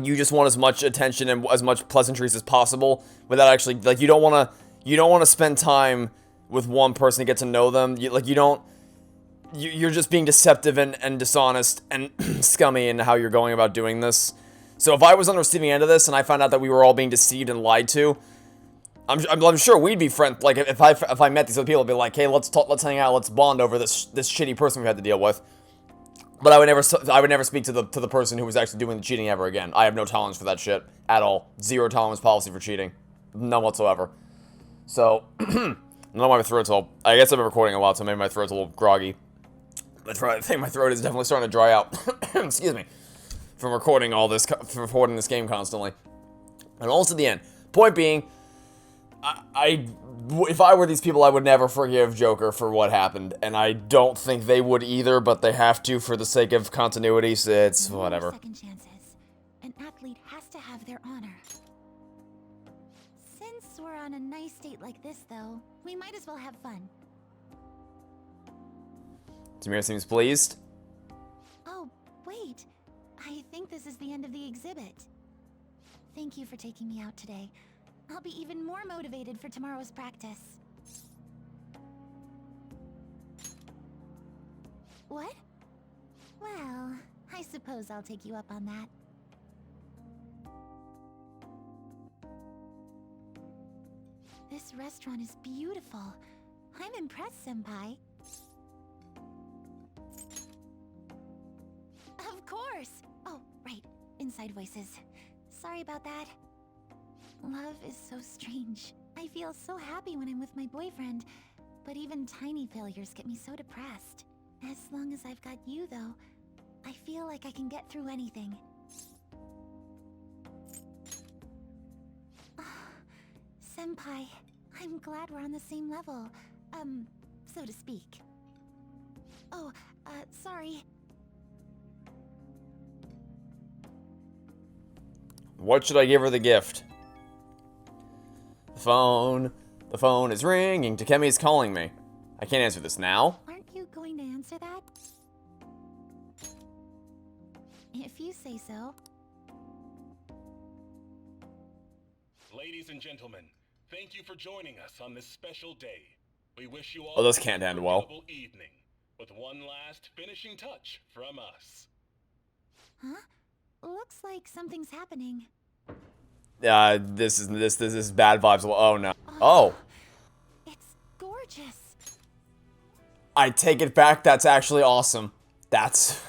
You just want as much attention and as much pleasantries as possible without actually, like, you don't want to spend time with one person to get to know them. You're just being deceptive and dishonest and scummy in how you're going about doing this. So if I was on the receiving end of this and I found out that we were all being deceived and lied to, I'm sure we'd be friends. Like, if I met these other people, I'd be like, hey, let's hang out, let's bond over this shitty person we had to deal with. But I would never speak to the person who was actually doing the cheating ever again. I have no tolerance for that shit at all. Zero tolerance policy for cheating, none whatsoever. So, I don't know why my throat's all. I guess I've been recording a lot, so maybe my throat's a little groggy. I think my throat is definitely starting to dry out. Excuse me, from recording all this, from recording this game constantly. And almost to the end. Point being, if I were these people, I would never forgive Joker for what happened, and I don't think they would either, but they have to for the sake of continuity, so it's whatever. Second chances. An athlete has to have their honor. Since we're on a nice date like this, though, we might as well have fun. Samir seems pleased. Oh, wait. I think this is the end of the exhibit. Thank you for taking me out today. I'll be even more motivated for tomorrow's practice. What? Well, I suppose I'll take you up on that. This restaurant is beautiful. I'm impressed, Senpai. Of course! Oh, right. Inside voices. Sorry about that. Love is so strange. I I feel so happy when I'm with my boyfriend, but even tiny failures get me so depressed. As long as I've got you, though, I feel like I can get through anything. Senpai, I'm glad we're on the same level, so to speak. Oh, sorry. What should I give her the gift? The phone is ringing. Takemi's calling me. I can't answer this now. Aren't you going to answer that? If you say so. Ladies and gentlemen, thank you for joining us on this special day. We wish you all Oh, this can't end well. a evening, with one last finishing touch from us. Huh? Looks like something's happening. This is bad vibes. Oh no. Oh. It's gorgeous. I take it back. That's actually awesome. That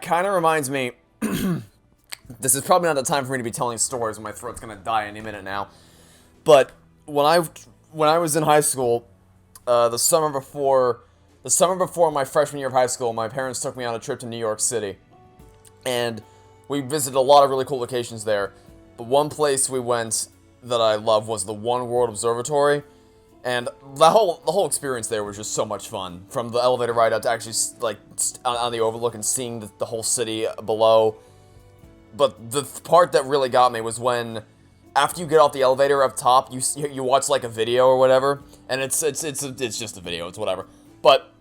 kind of reminds me. This is probably not the time for me to be telling stories. My throat's gonna die any minute now. But when I was in high school, the summer before my freshman year of high school, my parents took me on a trip to New York City, and we visited a lot of really cool locations there. But one place we went that I loved was the One World Observatory, and the whole experience there was just so much fun. From the elevator ride up to actually like on the overlook and seeing the whole city below. But the part that really got me was when, after you get off the elevator up top, you watch like a video or whatever, and it's just a video, it's whatever. But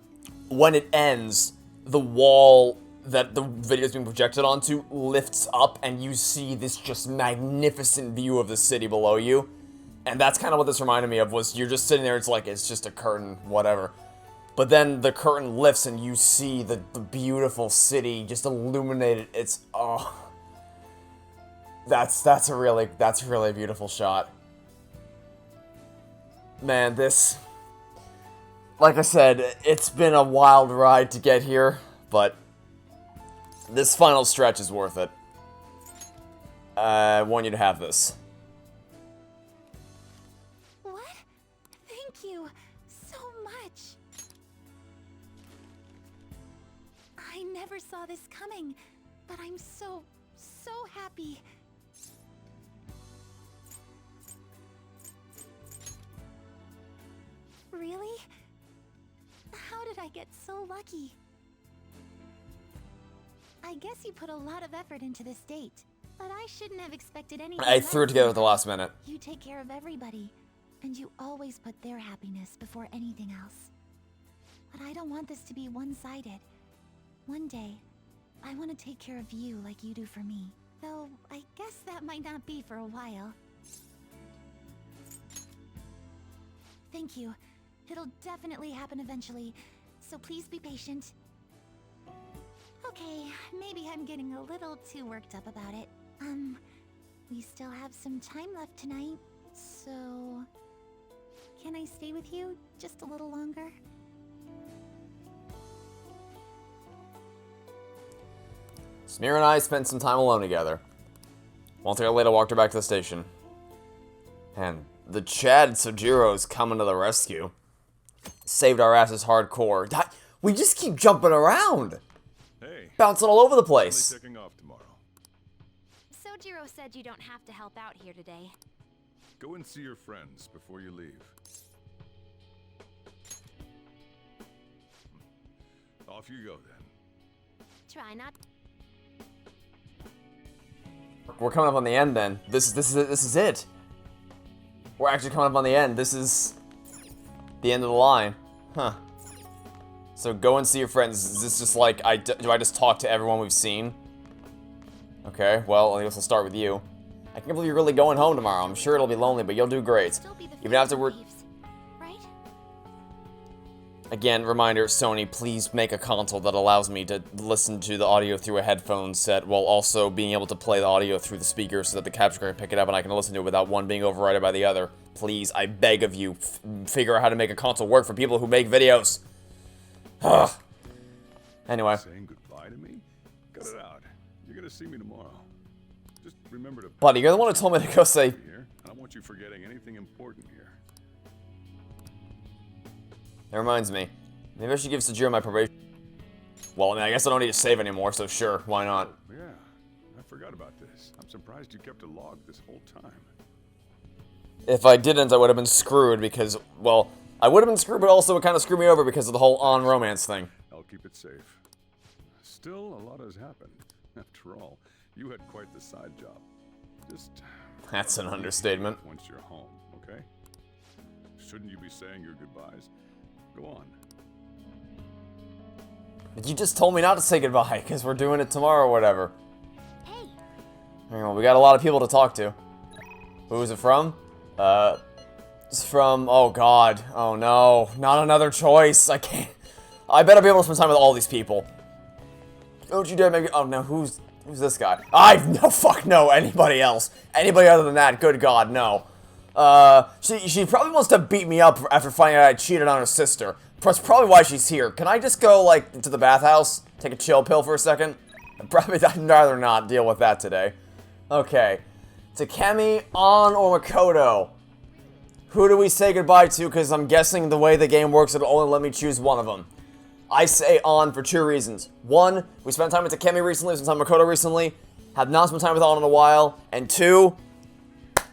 when it ends, the wall that the video is being projected onto lifts up, and you see this just magnificent view of the city below you. And that's kind of what this reminded me of, was you're just sitting there, it's like, it's just a curtain, whatever. But then the curtain lifts and you see the beautiful city just illuminated. It's, oh. That's a really beautiful shot. Man, this, like I said, it's been a wild ride to get here, but this final stretch is worth it. I want you to have this. What? Thank you so much. I never saw this coming, but I'm so happy. Really? How did I get so lucky? I guess you put a lot of effort into this date, but I shouldn't have expected anything. I threw it together at the last minute. You take care of everybody, and you always put their happiness before anything else. But I don't want this to be one-sided. One day, I want to take care of you like you do for me. Though, I guess that might not be for a while. Thank you. It'll definitely happen eventually, so please be patient. Okay, maybe I'm getting a little too worked up about it. We still have some time left tonight, so... Can I stay with you just a little longer? Samira and I spent some time alone together. Once I got later, walked her back to the station. And the Chad Sojiro's coming to the rescue. Saved our asses hardcore. We just keep jumping around. Hey, bouncing all over the place. Taking off tomorrow. Sojiro said you don't have to help out here today. Go and see your friends before you leave. Off you go then. Try not. We're coming up on the end then. This is it. We're actually coming up on the end. This is the end of the line. Huh. So go and see your friends. Is this just like, do I just talk to everyone we've seen? Okay, well, I guess I'll start with you. I can't believe you're really going home tomorrow. I'm sure it'll be lonely, but you'll do great. Even after we're... Right? Again, reminder, Sony, please make a console that allows me to listen to the audio through a headphone set while also being able to play the audio through the speaker so that the capture card can pick it up and I can listen to it without one being overridden by the other. Please, I beg of you, figure out how to make a console work for people who make videos. Ugh. Anyway. Saying goodbye to me? Cut it out. You're gonna see me tomorrow. Just remember to... Buddy, you're the one who told me to go say forgetting anything important here. That reminds me. Maybe I should give Sajiro my probation. Well, I mean, I guess I don't need to save anymore, so sure, why not? Yeah, I forgot about this. I'm surprised you kept a log this whole time. If I didn't, I would have been screwed because, well, I would have been screwed, but also it kind of screwed me over because of the whole on-romance thing. I'll keep it safe. Still, a lot has happened. After all, you had quite the side job. Just... That's an understatement. Once you're home, okay? Shouldn't you be saying your goodbyes? Go on. You just told me not to say goodbye, because we're doing it tomorrow or whatever. Hey. Well, we got a lot of people to talk to. Who is it from? It's from... Oh, God. Oh, no. Not another choice. I can't... I better be able to spend time with all these people. Don't you dare maybe... Oh, no. Who's this guy? No, fuck no. Anybody else. Anybody other than that. Good God, no. She probably wants to beat me up after finding out I cheated on her sister. That's probably why she's here. Can I just go, like, into the bathhouse? Take a chill pill for a second? I'd rather not deal with that today. Okay. Takemi, On, or Makoto? Who do we say goodbye to? Because I'm guessing the way the game works, it'll only let me choose one of them. I say On for 2 reasons. 1, we spent time with Takemi recently, we spent time with Makoto recently. Have not spent time with On in a while. And 2,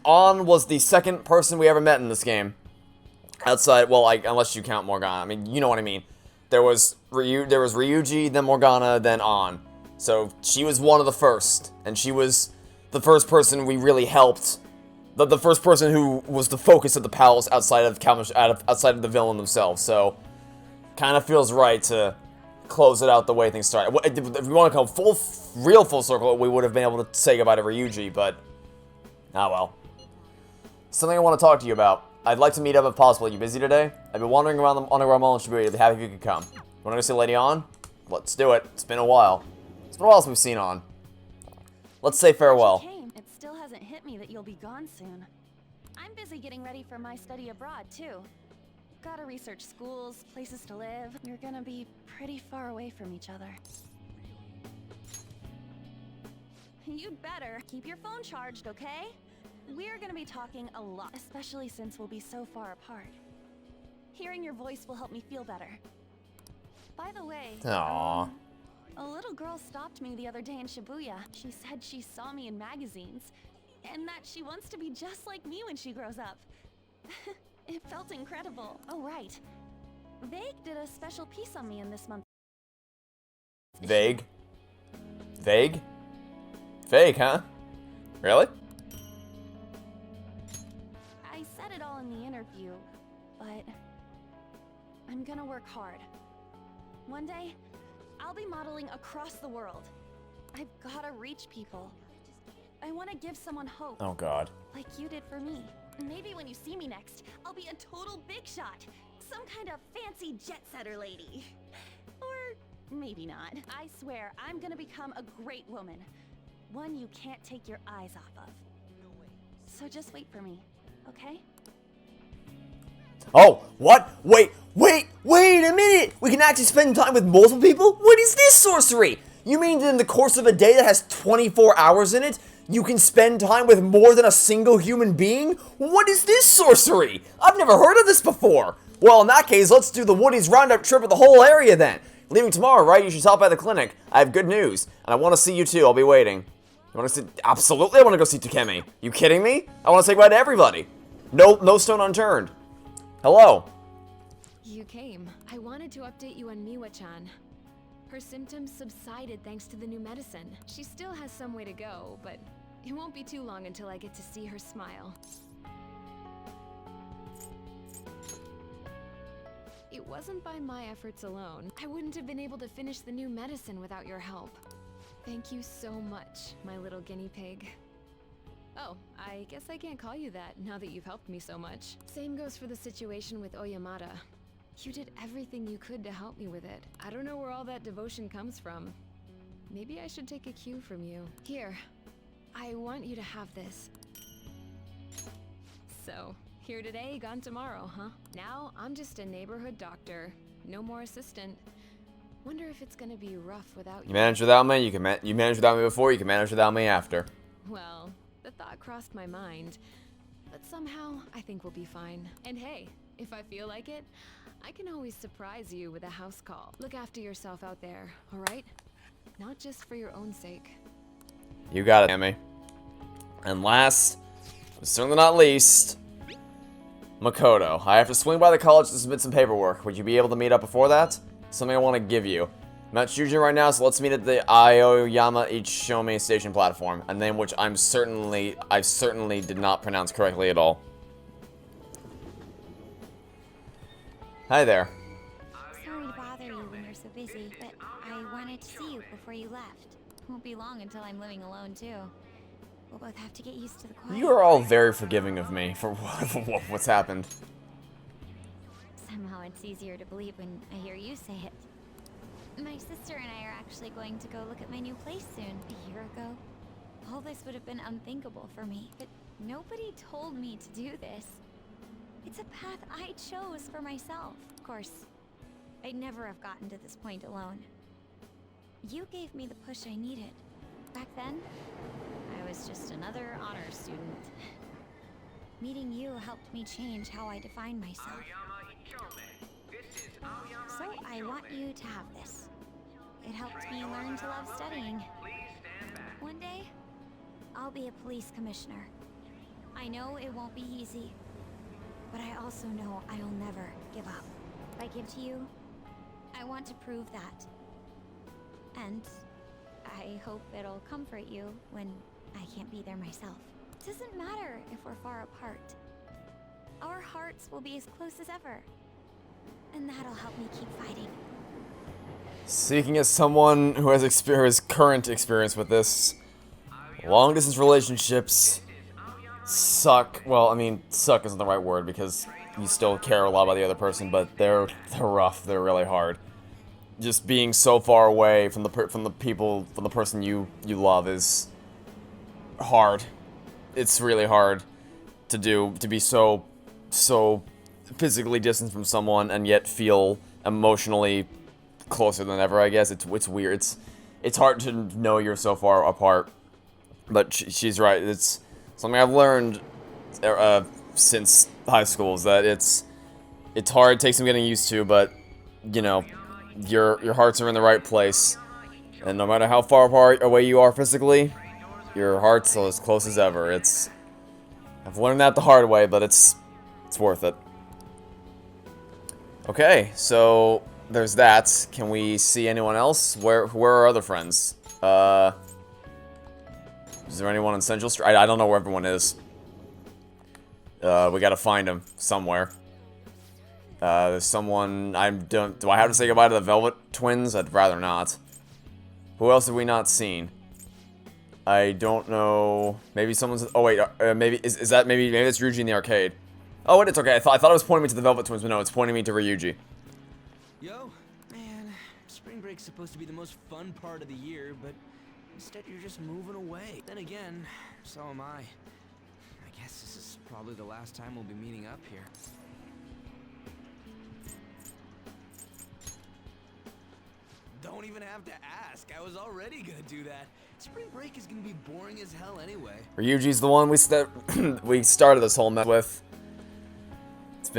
On was the second person we ever met in this game. Outside, well, unless you count Morgana. I mean, you know what I mean. There was Ryuji, then Morgana, then On. So she was one of the first, and she was the first person we really helped. The first person who was the focus of the palace outside of the villain themselves. So, kind of feels right to close it out the way things started. If we want to come real full circle, we would have been able to say goodbye to Ryuji, but ah well. Something I want to talk to you about. I'd like to meet up if possible. Are you busy today? I've been wandering around the underground mall in Shibuya. I'd be happy if you could come. Want to go see Lady On? Let's do it. It's been a while. It's been a while since we've seen On. Let's say farewell. It still hasn't hit me that you'll be gone soon. I'm busy getting ready for my study abroad, too. Gotta research schools, places to live. We're gonna be pretty far away from each other. You'd better keep your phone charged, okay? We're gonna be talking a lot, especially since we'll be so far apart. Hearing your voice will help me feel better. By the way, Aww. A little girl stopped me the other day in Shibuya. She said she saw me in magazines, and that she wants to be just like me when she grows up. It felt incredible. Oh, right. Vague did a special piece on me in this month. Vague? Vague? Vague, huh? Really? I said it all in the interview, but I'm gonna work hard. One day, I'll be modeling across the world. I've gotta reach people. I want to give someone hope. Oh, God. Like you did for me. Maybe when you see me next, I'll be a total big shot. Some kind of fancy jet-setter lady. Or maybe not. I swear, I'm gonna become a great woman. One you can't take your eyes off of. So just wait for me, okay? Oh, what? Wait a minute! We can actually spend time with multiple people? What is this sorcery? You mean that in the course of a day that has 24 hours in it, you can spend time with more than a single human being? What is this sorcery? I've never heard of this before. Well, in that case, let's do the Woody's roundup trip of the whole area then. Leaving tomorrow, right? You should stop by the clinic. I have good news, and I want to see you too. I'll be waiting. You want to see? Absolutely, I want to go see Takemi. You kidding me? I want to say goodbye to everybody. No stone unturned. Hello. You came. I wanted to update you on Miwa-chan. Her symptoms subsided thanks to the new medicine. She still has some way to go, but it won't be too long until I get to see her smile. It wasn't by my efforts alone. I wouldn't have been able to finish the new medicine without your help. Thank you so much, my little guinea pig. Oh, I guess I can't call you that now that you've helped me so much. Same goes for the situation with Oyamada. You did everything you could to help me with it. I don't know where all that devotion comes from. Maybe I should take a cue from you. Here, I want you to have this. So, here today, gone tomorrow, huh? Now, I'm just a neighborhood doctor. No more assistant. Wonder if it's gonna be rough without you. You managed without me, you managed without me before, you can manage without me after. Well, the thought crossed my mind. But somehow, I think we'll be fine. And hey, if I feel like it, I can always surprise you with a house call. Look after yourself out there, alright? Not just for your own sake. You got it, Amy. And last, but certainly not least, Makoto. I have to swing by the college to submit some paperwork. Would you be able to meet up before that? Something I want to give you. I'm at Shujin right now, so let's meet at the Aoyama Ichishome station platform, a name which I certainly did not pronounce correctly at all. Hi there. Sorry to bother you when you're so busy, but I wanted to see you before you left. Won't be long until I'm living alone, too. We'll both have to get used to the quiet. You are all very forgiving of me for what's happened. Somehow it's easier to believe when I hear you say it. My sister and I are actually going to go look at my new place soon. A year ago, all this would have been unthinkable for me, but nobody told me to do this. It's a path I chose for myself. Of course, I'd never have gotten to this point alone. You gave me the push I needed. Back then, I was just another honors student. Meeting you helped me change how I define myself. So I want you to have this. It helped me learn to love studying. One day, I'll be a police commissioner. I know it won't be easy, but I also know I'll never give up. If I give to you, I want to prove that. And I hope it'll comfort you when I can't be there myself. It doesn't matter if we're far apart. Our hearts will be as close as ever. And that'll help me keep fighting. Speaking as someone who has current experience with this, long-distance relationships suck. Well, I mean, suck isn't the right word because you still care a lot about the other person, but they're rough. They're really hard. Just being so far away from the person you love is hard. It's really hard to do, to be so physically distant from someone and yet feel emotionally closer than ever, I guess. It's weird. It's hard to know you're so far apart. But she's right. It's something I've learned since high school, is that it's hard, it takes some getting used to, but you know, your hearts are in the right place. And no matter how far apart away you are physically, your heart's as close as ever. I've learned that the hard way, but it's worth it. Okay, so there's that. Can we see anyone else? Where are other friends? Is there anyone on Central Street? I don't know where everyone is. We gotta find them somewhere. There's someone. Do I have to say goodbye to the Velvet Twins? I'd rather not. Who else have we not seen? I don't know. Maybe someone's. Oh wait, maybe is that maybe it's Ryuji in the arcade. Oh, it's okay. I thought it was pointing me to the Velvet Twins, but no, it's pointing me to Ryuji. Yo, man, spring break's supposed to be the most fun part of the year, but instead you're just moving away. Then again, so am I. I guess this is probably the last time we'll be meeting up here. Don't even have to ask. I was already gonna do that. Spring break is gonna be boring as hell anyway. Ryuji's the one we started this whole mess with. It's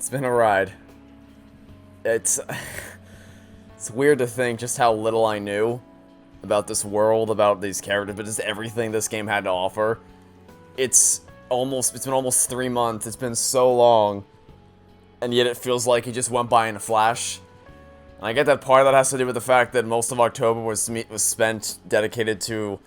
been a ride. It's weird to think just how little I knew about this world, about these characters, but just everything this game had to offer. It's been almost 3 months. It's been so long, and yet it feels like it just went by in a flash. And I get that part of that has to do with the fact that most of October was spent dedicated to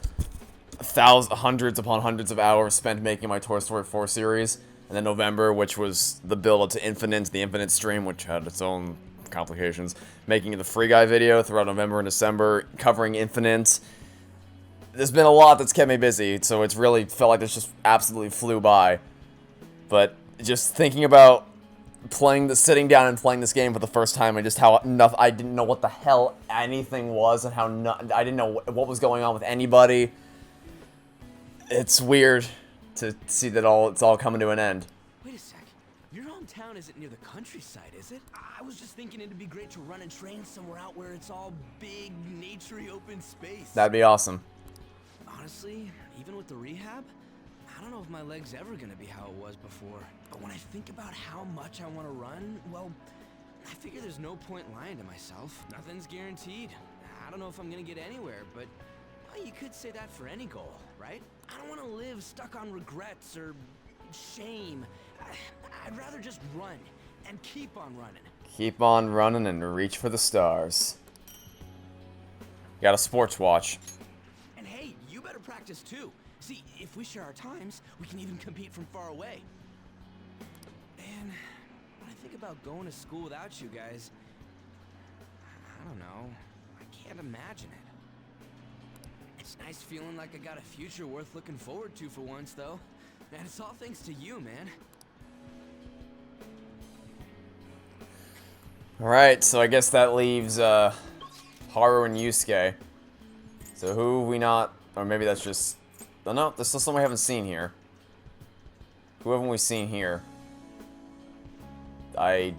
hundreds upon hundreds of hours spent making my Toy Story 4 series. And then November, which was the build-up to Infinite, the Infinite stream, which had its own complications. Making the Free Guy video throughout November and December, covering Infinite. There's been a lot that's kept me busy, so it's really felt like this just absolutely flew by. But just thinking about sitting down and playing this game for the first time, and just how I didn't know what the hell anything was, and how I didn't know what was going on with anybody. It's weird to see that it's all coming to an end. Wait a sec. Your hometown isn't near the countryside, is it? I was just thinking it'd be great to run and train somewhere out where it's all big, naturey open space. That'd be awesome. Honestly, even with the rehab, I don't know if my leg's ever gonna be how it was before. But when I think about how much I want to run, well, I figure there's no point lying to myself. Nothing's guaranteed. I don't know if I'm gonna get anywhere, but well, you could say that for any goal, right? I don't want to live stuck on regrets or shame. I'd rather just run and keep on running. Keep on running and reach for the stars. Got a sports watch. And hey, you better practice too. See, if we share our times, we can even compete from far away. And when I think about going to school without you guys, I don't know. I can't imagine it. It's nice feeling like I got a future worth looking forward to for once, though. And it's all thanks to you, man. Alright, so I guess that leaves Haru and Yusuke. So who have we not... Or maybe that's just... Oh no, there's still someone we haven't seen here. Who haven't we seen here? I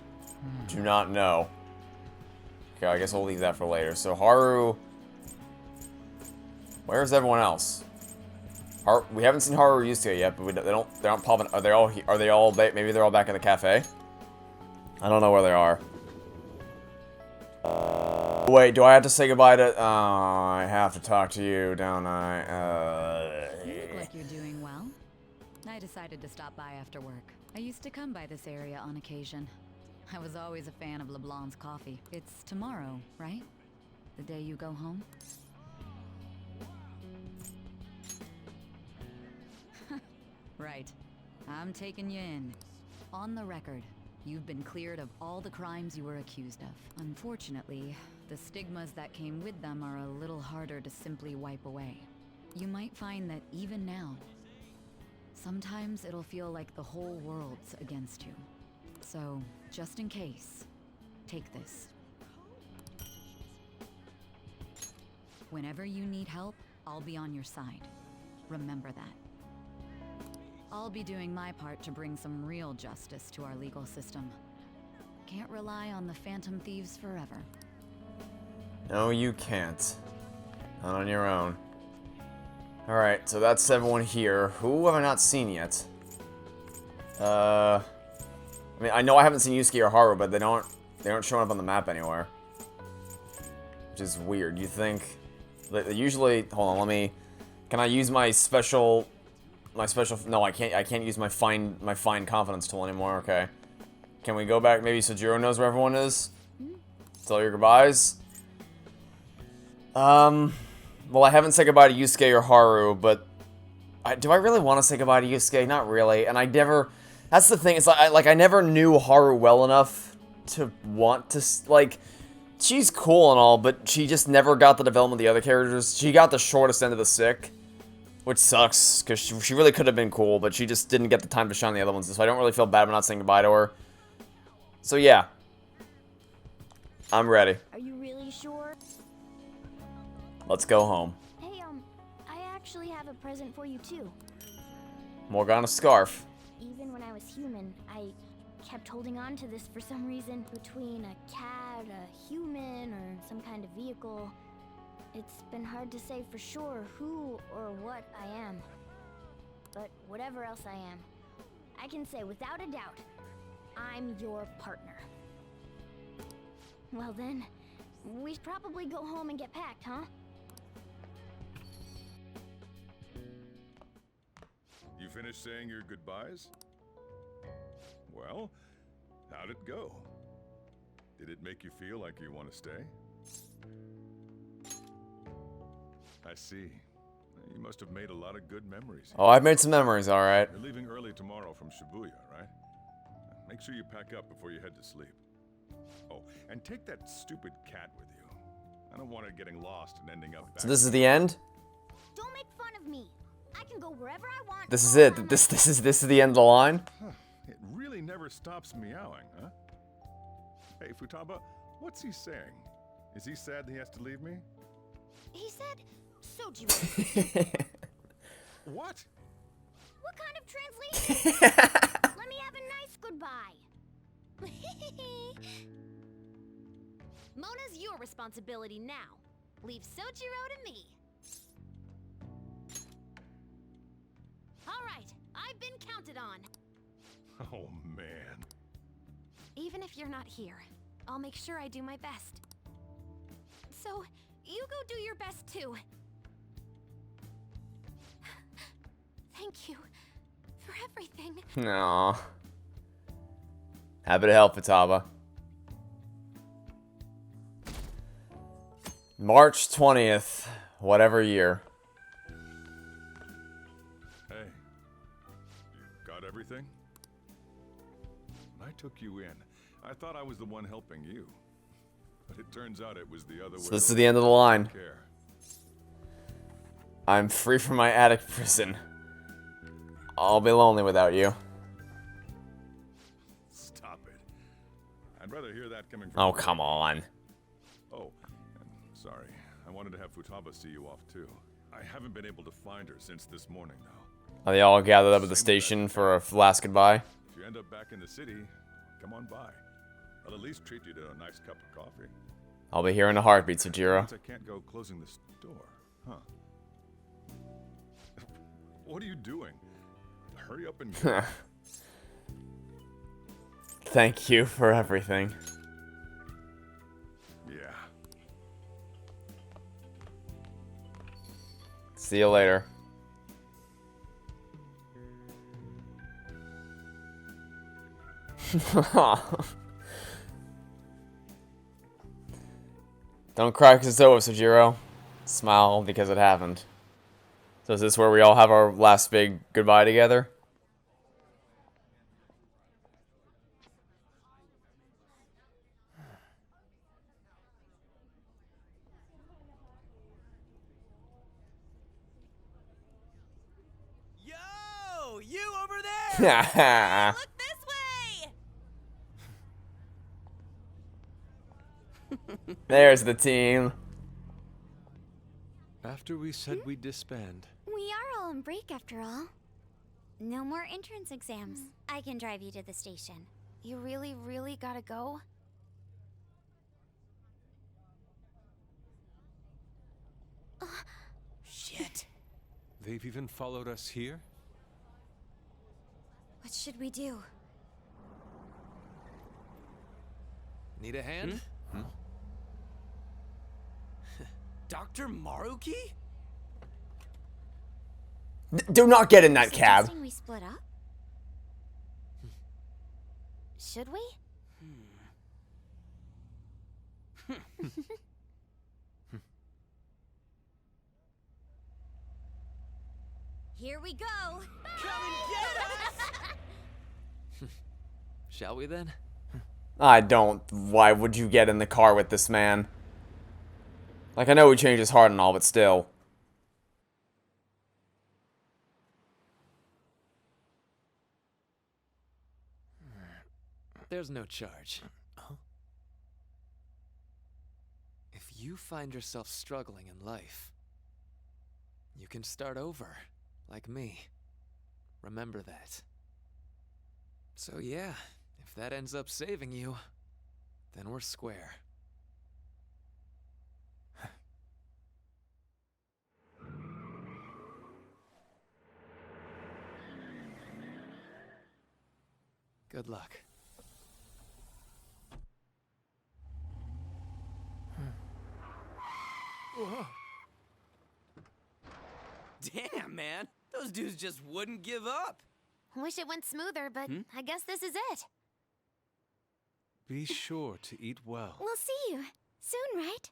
do not know. Okay, I guess we'll leave that for later. So Haru... Where's everyone else? We haven't seen Haru or Yusuke yet, but they're not popping... Are they all maybe they're all back in the cafe? I don't know where they are. Wait, do I have to say goodbye to... I have to talk to you, don't I? You look like you're doing well. I decided to stop by after work. I used to come by this area on occasion. I was always a fan of LeBlanc's coffee. It's tomorrow, right? The day you go home? Right. I'm taking you in. On the record, you've been cleared of all the crimes you were accused of. Unfortunately, the stigmas that came with them are a little harder to simply wipe away. You might find that even now, sometimes it'll feel like the whole world's against you. So, just in case, take this. Whenever you need help, I'll be on your side. Remember that. I'll be doing my part to bring some real justice to our legal system. Can't rely on the phantom thieves forever. No, you can't. Not on your own. Alright, so that's everyone here. Who have I not seen yet? I mean, I know I haven't seen Yusuke or Haru, but they aren't showing up on the map anywhere. Which is weird. You think... Usually... Hold on, can I use my special... No, I can't use my fine confidence tool anymore. Okay. Can we go back? Maybe Sojiro knows where everyone is? Tell your goodbyes. Well, I haven't said goodbye to Yusuke or Haru, but... do I really want to say goodbye to Yusuke? Not really. And I never... That's the thing. It's like I never knew Haru well enough to want to... Like, she's cool and all, but she just never got the development of the other characters. She got the shortest end of the stick. Which sucks, because she really could have been cool, but she just didn't get the time to shine the other ones, so I don't really feel bad about not saying goodbye to her. So yeah. I'm ready. Are you really sure? Let's go home. Hey, I actually have a present for you too. Morgana's scarf. Even when I was human, I kept holding on to this for some reason. Between a cat, a human, or some kind of vehicle. It's been hard to say for sure who or what I am. But whatever else I am, I can say without a doubt, I'm your partner. Well then, we should probably go home and get packed, huh? You finished saying your goodbyes? Well, how'd it go? Did it make you feel like you want to stay? I see. You must have made a lot of good memories. Oh, I've made some memories, alright. You're leaving early tomorrow from Shibuya, right? Make sure you pack up before you head to sleep. Oh, and take that stupid cat with you. I don't want it getting lost and ending up back. So this is the end? Don't make fun of me. I can go wherever I want. This is it. This is the end of the line? It really never stops meowing, huh? Hey, Futaba, what's he saying? Is he sad that he has to leave me? He said, Sojiro. What? What kind of translation? Let me have a nice goodbye. Mona's your responsibility now. Leave Sojiro to me. All right, on. Oh, man. Even if you're not here, I'll make sure I do my best. So, you go do your best too. Thank you for everything. No. Happy to help, Futaba. March 20th, whatever year. Hey, you got everything? I took you in. I thought I was the one helping you. But it turns out it was the other way. So this is the end of the line. Care. I'm free from my attic prison. I'll be lonely without you. Stop it. I'd rather hear that coming from Oh, you. come on. Oh, and sorry. I wanted to have Futaba see you off too. I haven't been able to find her since this morning, though. Are they all gathered up at the station for a last goodbye? If you end up back in the city, come on by. I'll at least treat you to a nice cup of coffee. I'll be here in a heartbeat, Sojiro. I can't go closing the store, huh? What are you doing? Hurry up and go. Thank you for everything. Yeah. See you later. Don't cry because it's over, Sojiro. Smile because it happened. So is this where we all have our last big goodbye together? Yo, you over there! Look this way! There's the team. After we said we'd disband. We are all on break after all. No more entrance exams. I can drive you to the station. You really, really gotta go? Shit. They've even followed us here? What should we do? Need a hand? Dr. Maruki? Do not get in that cab. Suggesting we split up? Should we? Here we go. Come and get us! Shall we then? I don't. Why would you get in the car with this man? Like, I know he changed his heart and all, but still. There's no charge. If you find yourself struggling in life, you can start over, like me. Remember that. So yeah, if that ends up saving you, then we're square. Good luck. Damn, man. Those dudes just wouldn't give up. Wish it went smoother, but I guess this is it. Be sure to eat well. We'll see you soon, right?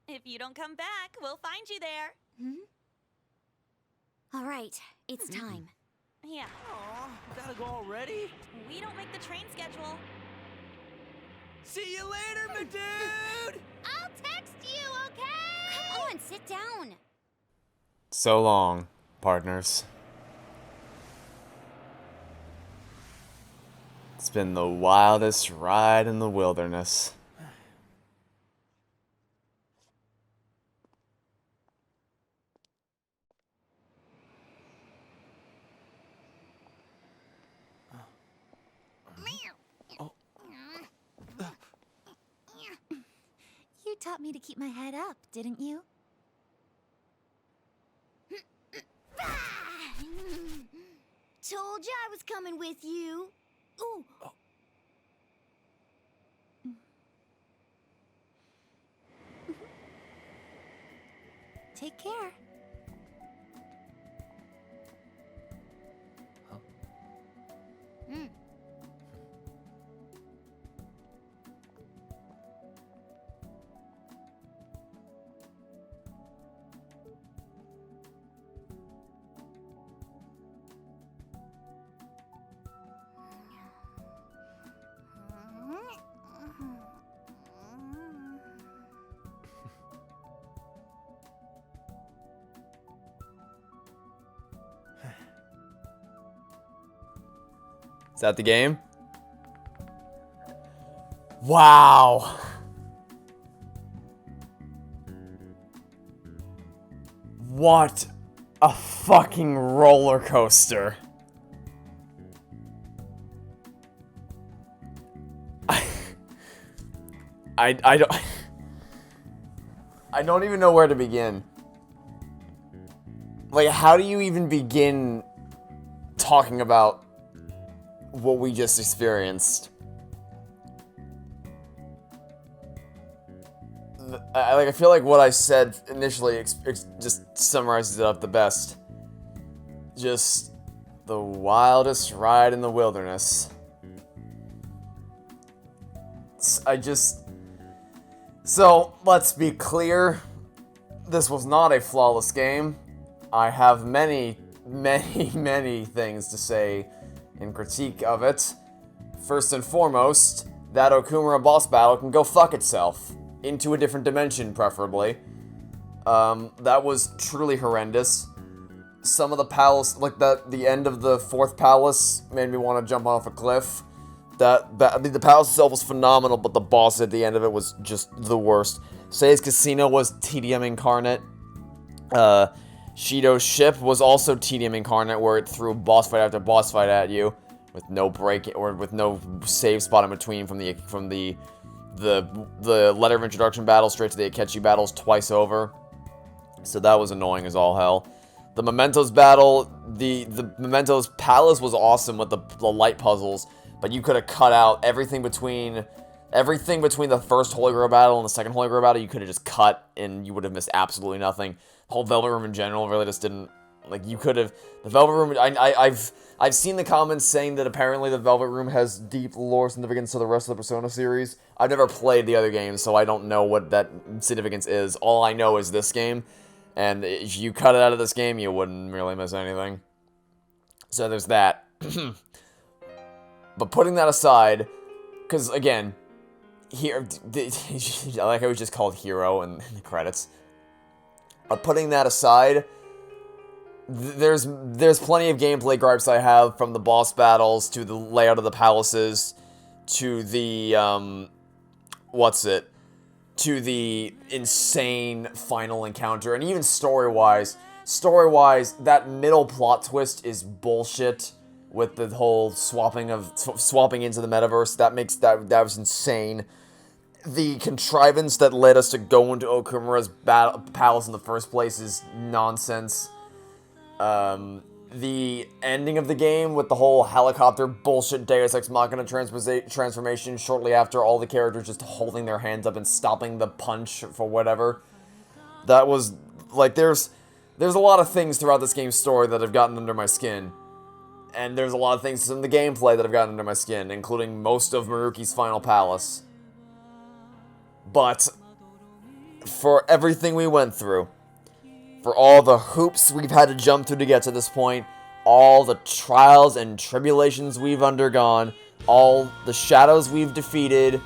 If you don't come back, we'll find you there. All right, it's time. Yeah. Aw, gotta go already? We don't make the train schedule. See you later, my dude! I'll text you, okay? Come on, sit down. So long, partners. It's been the wildest ride in the wilderness. You taught me to keep my head up, didn't you? Told ya I was coming with you. Ooh. Take care. Is that the game? Wow. What a fucking roller coaster. I don't I don't even know where to begin. Like, how do you even begin talking about what we just experienced? I feel like what I said initially just summarizes it up the best. Just the wildest ride in the wilderness. So, let's be clear. This was not a flawless game. I have many, many, many things to say in critique of it. First and foremost, that Okumura boss battle can go fuck itself. Into a different dimension, preferably. That was truly horrendous. Some of the palace, like the end of the fourth palace, made me want to jump off a cliff. I mean, the palace itself was phenomenal, but the boss at the end of it was just the worst. Sei's Casino was tedium incarnate. Shido's ship was also tedium incarnate, where it threw boss fight after boss fight at you, with no break or with no save spot in between from the letter of introduction battle straight to the Akechi battles twice over. So that was annoying as all hell. The Mementos battle, the Mementos palace was awesome with the light puzzles, but you could have cut out everything between the first Holy Grail battle and the second Holy Grail battle. You could have just cut, and you would have missed absolutely nothing. The whole Velvet Room in general really just didn't, like, you could have, the Velvet Room, I've seen the comments saying that apparently the Velvet Room has deep lore significance to the rest of the Persona series. I've never played the other games, so I don't know what that significance is. All I know is this game, and if you cut it out of this game, you wouldn't really miss anything. So there's that. But putting that aside, because again, here, I like how it was just called Hero in the credits. But putting that aside, there's plenty of gameplay gripes I have, from the boss battles to the layout of the palaces to the to the insane final encounter, and even story-wise, that middle plot twist is bullshit. With the whole swapping into the metaverse, that was insane. The contrivance that led us to go into Okumura's palace in the first place is nonsense. The ending of the game with the whole helicopter bullshit Deus Ex Machina transformation shortly after, all the characters just holding their hands up and stopping the punch for whatever. That was, like, there's a lot of things throughout this game's story that have gotten under my skin. And there's a lot of things in the gameplay that have gotten under my skin, including most of Maruki's final palace. But for everything we went through, for all the hoops we've had to jump through to get to this point, all the trials and tribulations we've undergone, all the shadows we've defeated,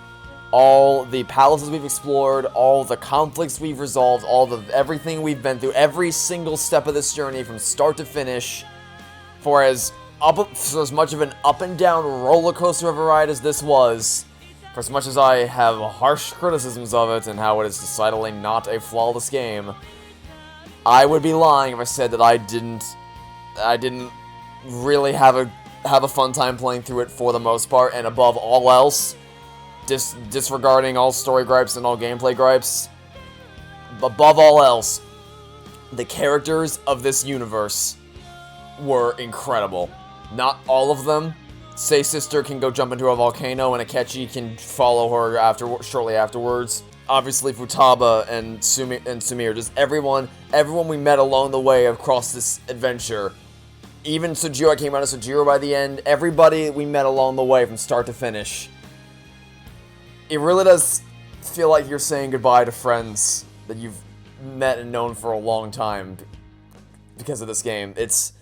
all the palaces we've explored, all the conflicts we've resolved, everything we've been through, every single step of this journey from start to finish, for as much of an up and down roller coaster of a ride as this was, for as much as I have harsh criticisms of it and how it is decidedly not a flawless game, I would be lying if I said that I didn't really have a fun time playing through it for the most part. And above all else, disregarding all story gripes and all gameplay gripes, above all else, the characters of this universe were incredible. Not all of them. Sei sister can go jump into a volcano, and Akechi can follow her shortly afterwards. Obviously, Futaba and Sumire, just everyone we met along the way across this adventure. Even Sojiro, I came around to Sojiro by the end. Everybody we met along the way from start to finish. It really does feel like you're saying goodbye to friends that you've met and known for a long time because of this game. It's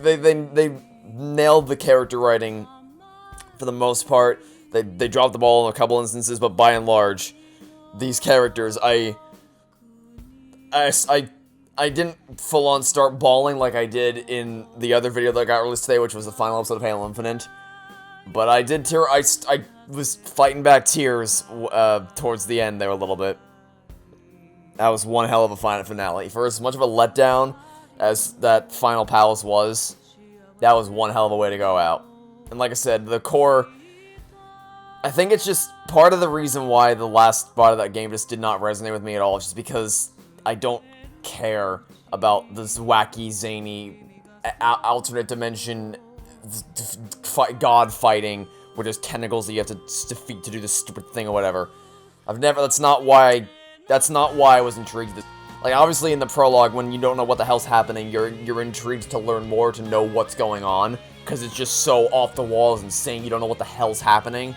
they nailed the character writing for the most part. They dropped the ball in a couple instances, but by and large, these characters, I didn't full on start bawling like I did in the other video that got released today, which was the final episode of Halo Infinite. But I did tear. I was fighting back tears towards the end there a little bit. That was one hell of a final finale. For as much of a letdown as that final palace was, that was one hell of a way to go out. And like I said, the core, I think it's just part of the reason why the last part of that game just did not resonate with me at all. It's just because I don't care about this wacky, zany, alternate dimension god fighting where there's tentacles that you have to defeat to do this stupid thing or whatever. That's not why I was intrigued. Like, obviously in the prologue, when you don't know what the hell's happening, you're intrigued to learn more, to know what's going on, because it's just so off the walls and insane, you don't know what the hell's happening.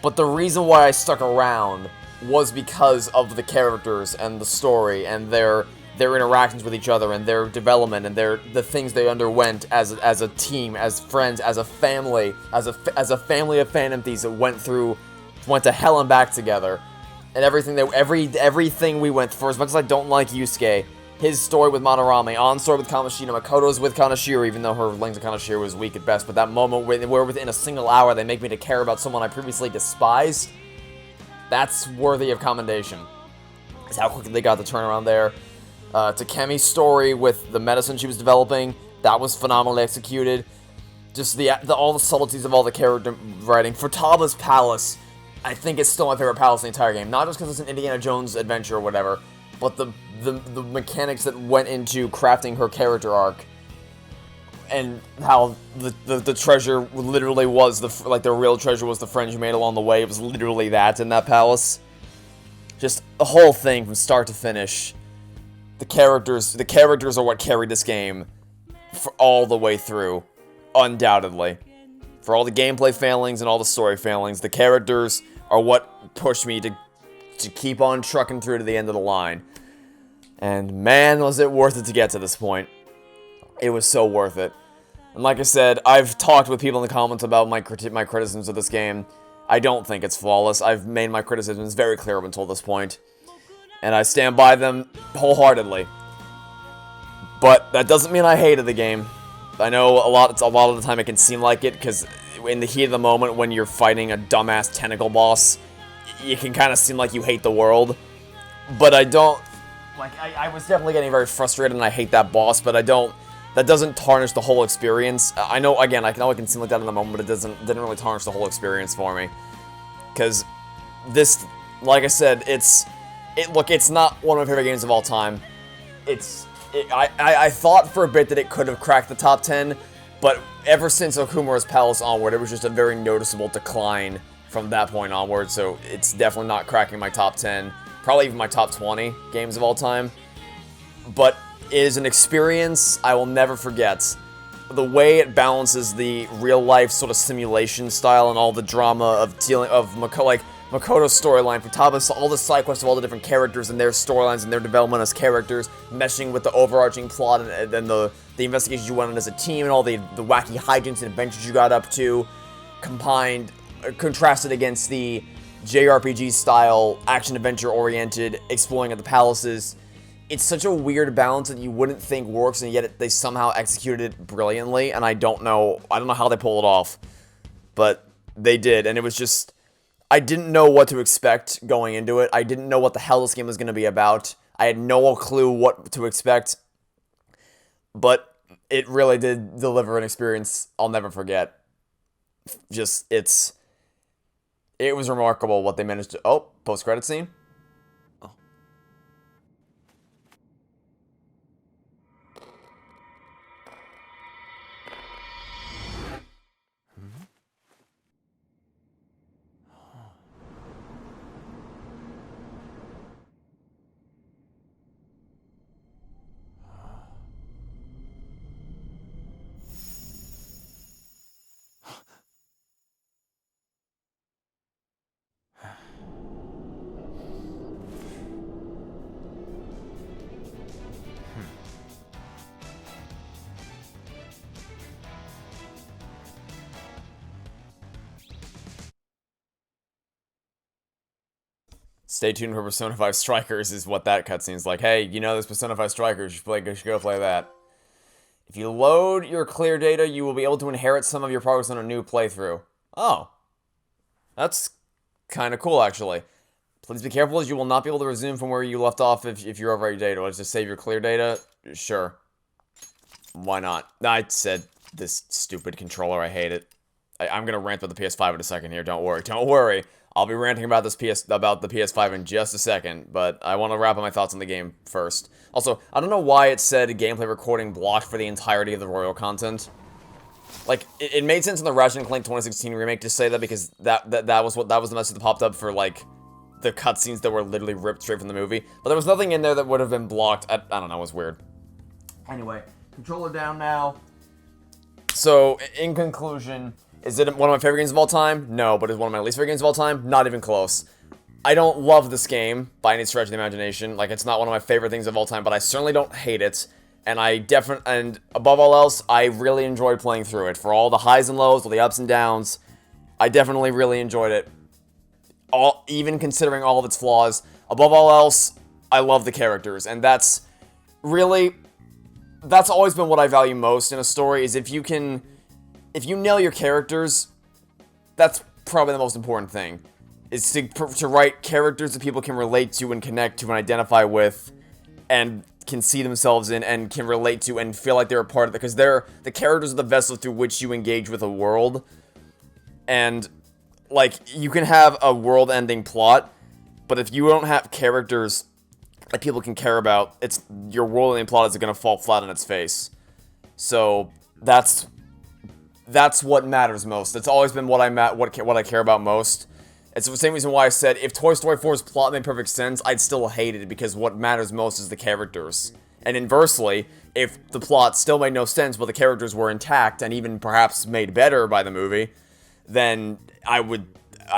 But the reason why I stuck around was because of the characters and the story and their interactions with each other and their development and the things they underwent as a team, as friends, as a family, as a family of Phantom-Thieves that went to hell and back together. And everything we went through, as much as I don't like Yusuke, his story with Madarame, On's story with Kamoshida, Makoto's with Kanashiro, even though her link to Kanashiro was weak at best, but that moment where within a single hour they make me to care about someone I previously despised, that's worthy of commendation. Is how quickly they got the turnaround there. Takemi's story with the medicine she was developing, that was phenomenally executed. Just all the subtleties of all the character writing. Futaba's palace, I think it's still my favorite palace in the entire game. Not just because it's an Indiana Jones adventure or whatever, but the mechanics that went into crafting her character arc, and how the treasure literally was the real treasure was the friends you made along the way. It was literally that in that palace. Just the whole thing from start to finish. The characters are what carried this game for all the way through, undoubtedly. For all the gameplay failings and all the story failings, the characters are what pushed me to keep on trucking through to the end of the line. And man, was it worth it to get to this point. It was so worth it. And like I said, I've talked with people in the comments about my criticisms of this game. I don't think it's flawless. I've made my criticisms very clear up until this point. And I stand by them wholeheartedly. But that doesn't mean I hated the game. I know a lot of the time it can seem like it, because in the heat of the moment when you're fighting a dumbass tentacle boss, it can kind of seem like you hate the world. But I don't... Like, I was definitely getting very frustrated and I hate that boss, but that doesn't tarnish the whole experience. I know, again, I know it can seem like that in the moment, but it didn't really tarnish the whole experience for me. Because this, like I said, it's not one of my favorite games of all time. I thought for a bit that it could have cracked the top 10, but ever since Okumura's Palace onward, it was just a very noticeable decline from that point onward, so it's definitely not cracking my top 10, probably even my top 20 games of all time. But it is an experience I will never forget. The way it balances the real-life sort of simulation style and all the drama of Makoto's storyline, Futaba's, all the side quests of all the different characters and their storylines and their development as characters, meshing with the overarching plot and then the investigations you went on as a team and all the wacky hijinks and adventures you got up to, contrasted against the JRPG-style, action-adventure-oriented exploring of the palaces. It's such a weird balance that you wouldn't think works, and yet they somehow executed it brilliantly, and I don't know how they pull it off, but they did, and it was just... I didn't know what to expect going into it. I didn't know what the hell this game was going to be about. I had no clue what to expect. But it really did deliver an experience I'll never forget. Just, it was remarkable what they managed to... Oh, post-credit scene? Oh. Stay tuned for Persona 5 Strikers is what that cutscene's like. Hey, you know there's Persona 5 Strikers, you should go play that. If you load your clear data, you will be able to inherit some of your progress on a new playthrough. Oh. That's kind of cool, actually. Please be careful, as you will not be able to resume from where you left off if you overwrite your data. Let's just save your clear data? Sure. Why not? I said this stupid controller, I hate it. I'm gonna rant about the PS5 in a second here, don't worry. Don't worry. I'll be ranting about about the PS5 in just a second, but I want to wrap up my thoughts on the game first. Also, I don't know why it said gameplay recording blocked for the entirety of the Royal content. Like, it made sense in the Ratchet & Clank 2016 remake to say that because that was the message that popped up for, like, the cutscenes that were literally ripped straight from the movie. But there was nothing in there that would have been blocked. I don't know, it was weird. Anyway, controller down now. So, in conclusion, is it one of my favorite games of all time? No, but is it one of my least favorite games of all time? Not even close. I don't love this game by any stretch of the imagination. Like, it's not one of my favorite things of all time, but I certainly don't hate it. And and above all else, I really enjoyed playing through it. For all the highs and lows, all the ups and downs, I definitely really enjoyed it. Even considering all of its flaws. Above all else, I love the characters. And that's always been what I value most in a story, is if you nail your characters, that's probably the most important thing. Is to write characters that people can relate to and connect to and identify with, and can see themselves in and can relate to and feel like they're a part of it, because the characters are the vessel through which you engage with a world. And, like, you can have a world-ending plot, but if you don't have characters that people can care about, your world-ending plot is going to fall flat on its face. So, that's what matters most. It's always been what I care about most. It's the same reason why I said if Toy Story 4's plot made perfect sense, I'd still hate it, because what matters most is the characters. And inversely, if the plot still made no sense but the characters were intact and even perhaps made better by the movie, then I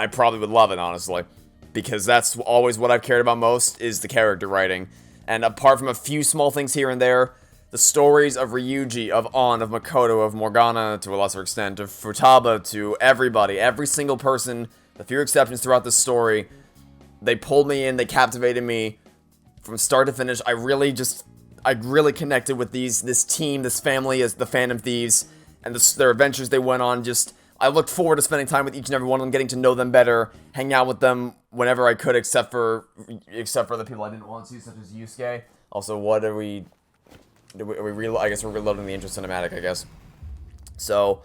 probably would love it, honestly. Because that's always what I've cared about most, is the character writing. And apart from a few small things here and there, the stories of Ryuji, of Ann, of Makoto, of Morgana, to a lesser extent, of Futaba, to everybody, every single person, the few exceptions throughout this story, they pulled me in, they captivated me from start to finish. I really connected with this team, this family, as the Phantom Thieves, and their adventures they went on. I looked forward to spending time with each and every one of them, getting to know them better, hang out with them whenever I could, except for the people I didn't want to, such as Yusuke. Also, I guess we're reloading the intro cinematic, I guess. So,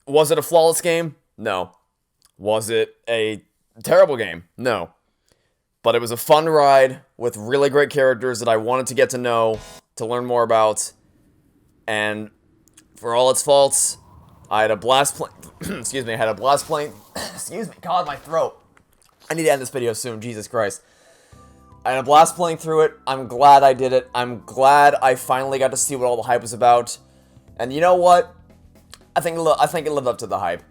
was it a flawless game? No. Was it a terrible game? No. But it was a fun ride with really great characters that I wanted to get to know, to learn more about. And for all its faults, I had a blast playing... Excuse me, Excuse me, God, my throat. I need to end this video soon, Jesus Christ. I had a blast playing through it. I'm glad I did it. I'm glad I finally got to see what all the hype was about. And you know what? I think it lived up to the hype.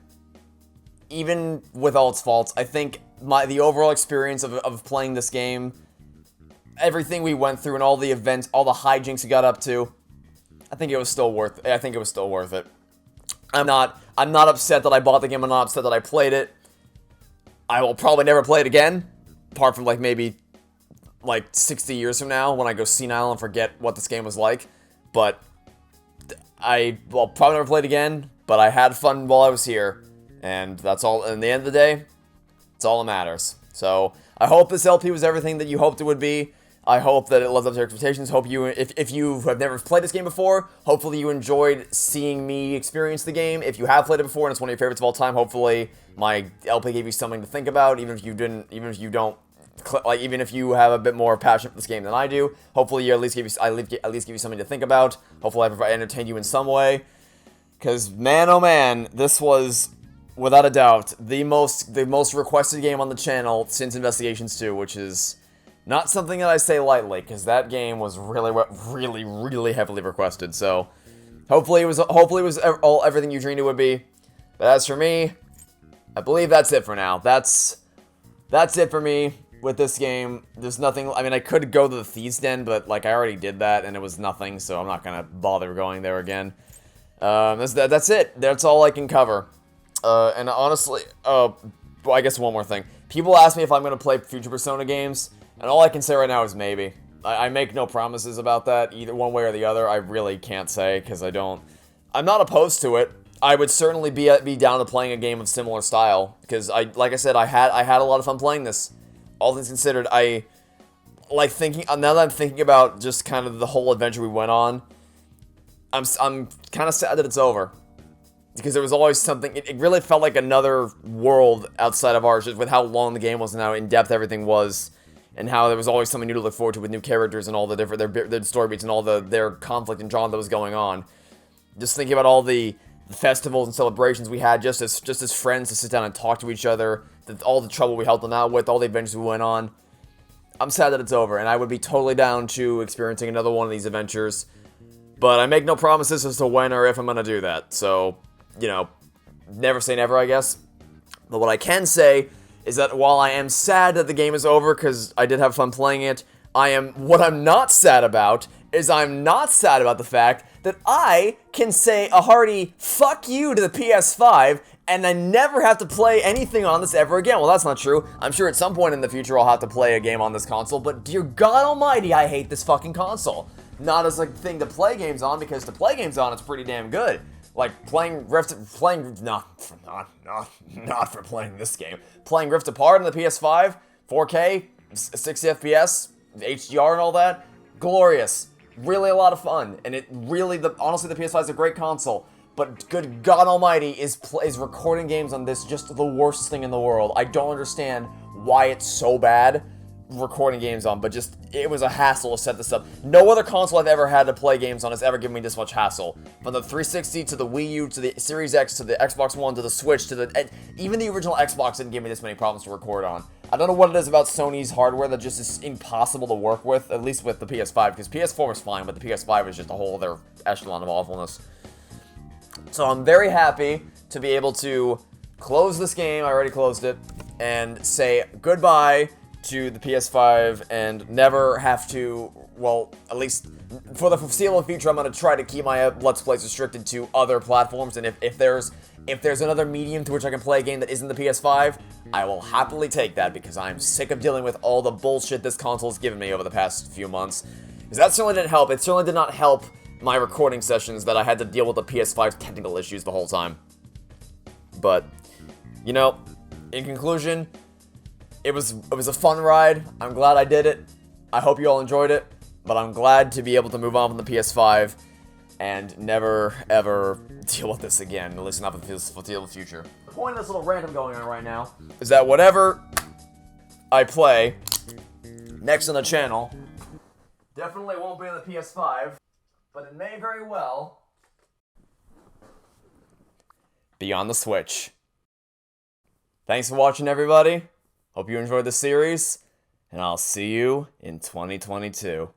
Even with all its faults, I think the overall experience of playing this game, everything we went through and all the events, all the hijinks we got up to, I think it was still worth it. I'm not upset that I bought the game. I'm not upset that I played it. I will probably never play it again, apart from maybe 60 years from now when I go senile and forget what this game was like. But I will probably never play it again, but I had fun while I was here. And that's all. In the end of the day, it's all that matters. So I hope this LP was everything that you hoped it would be. I hope that it lived up to your expectations. Hope you, if you have never played this game before, hopefully you enjoyed seeing me experience the game. If you have played it before and it's one of your favorites of all time, hopefully my LP gave you something to think about. Even if you have a bit more passion for this game than I do, hopefully I at least give you something to think about. Hopefully I entertained you in some way. Because man, oh man, this was, without a doubt, the most requested game on the channel since Investigations 2, which is not something that I say lightly, because that game was really heavily requested. So hopefully it was everything you dreamed it would be. But as for me, I believe that's it for now. That's it for me with this game. There's nothing. I mean, I could go to the Thieves' Den, but I already did that and it was nothing, so I'm not gonna bother going there again. That's it. That's all I can cover. And honestly, I guess one more thing. People ask me if I'm going to play future Persona games, and all I can say right now is maybe. I make no promises about that, either one way or the other. I really can't say, because I don't... I'm not opposed to it. I would certainly be down to playing a game of similar style, because, like I said, I had a lot of fun playing this. All things considered, now that I'm thinking about just kind of the whole adventure we went on, I'm kind of sad that it's over. Because there was always something, it really felt like another world outside of ours, just with how long the game was and how in-depth everything was, and how there was always something new to look forward to with new characters and all the different, their story beats and all their conflict and drama that was going on. Just thinking about all the festivals and celebrations we had just as friends to sit down and talk to each other, all the trouble we helped them out with, all the adventures we went on. I'm sad that it's over, and I would be totally down to experiencing another one of these adventures, but I make no promises as to when or if I'm going to do that, so... You know, never say never, I guess. But what I can say is that while I am sad that the game is over, because I did have fun playing it, what I'm not sad about is I'm not sad about the fact that I can say a hearty fuck you to the PS5, and I never have to play anything on this ever again. Well, that's not true. I'm sure at some point in the future I'll have to play a game on this console, but dear God almighty, I hate this fucking console. Not as a thing to play games on, because to play games on, it's pretty damn good. Like, not for playing this game. Playing Rift Apart on the PS5, 4K, 60 FPS, HDR and all that, glorious. Really a lot of fun, and it really, honestly, the PS5 is a great console, but good God almighty, is recording games on this just the worst thing in the world. I don't understand why it's so bad recording games on, but just, it was a hassle to set this up. No other console I've ever had to play games on has ever given me this much hassle. From the 360 to the Wii U to the Series X to the Xbox One to the Switch to even the original Xbox didn't give me this many problems to record on. I don't know what it is about Sony's hardware that just is impossible to work with, at least with the PS5, because PS4 was fine, but the PS5 is just a whole other echelon of awfulness. So I'm very happy to be able to close this game, I already closed it, and say goodbye to the PS5 and never have to, well, at least for the foreseeable future, I'm going to try to keep my Let's Plays restricted to other platforms, and if there's another medium to which I can play a game that isn't the PS5, I will happily take that, because I'm sick of dealing with all the bullshit this console has given me over the past few months. Because that certainly didn't help. It certainly did not help my recording sessions that I had to deal with the PS5's technical issues the whole time. But, you know, in conclusion, it was a fun ride. I'm glad I did it. I hope you all enjoyed it, but I'm glad to be able to move on from the PS5 and never, ever deal with this again, at least not for the foreseeable future. The point of this little rant I'm going on right now is that whatever I play next on the channel definitely won't be on the PS5, but it may very well be on the Switch. Thanks for watching, everybody. Hope you enjoyed the series, and I'll see you in 2022.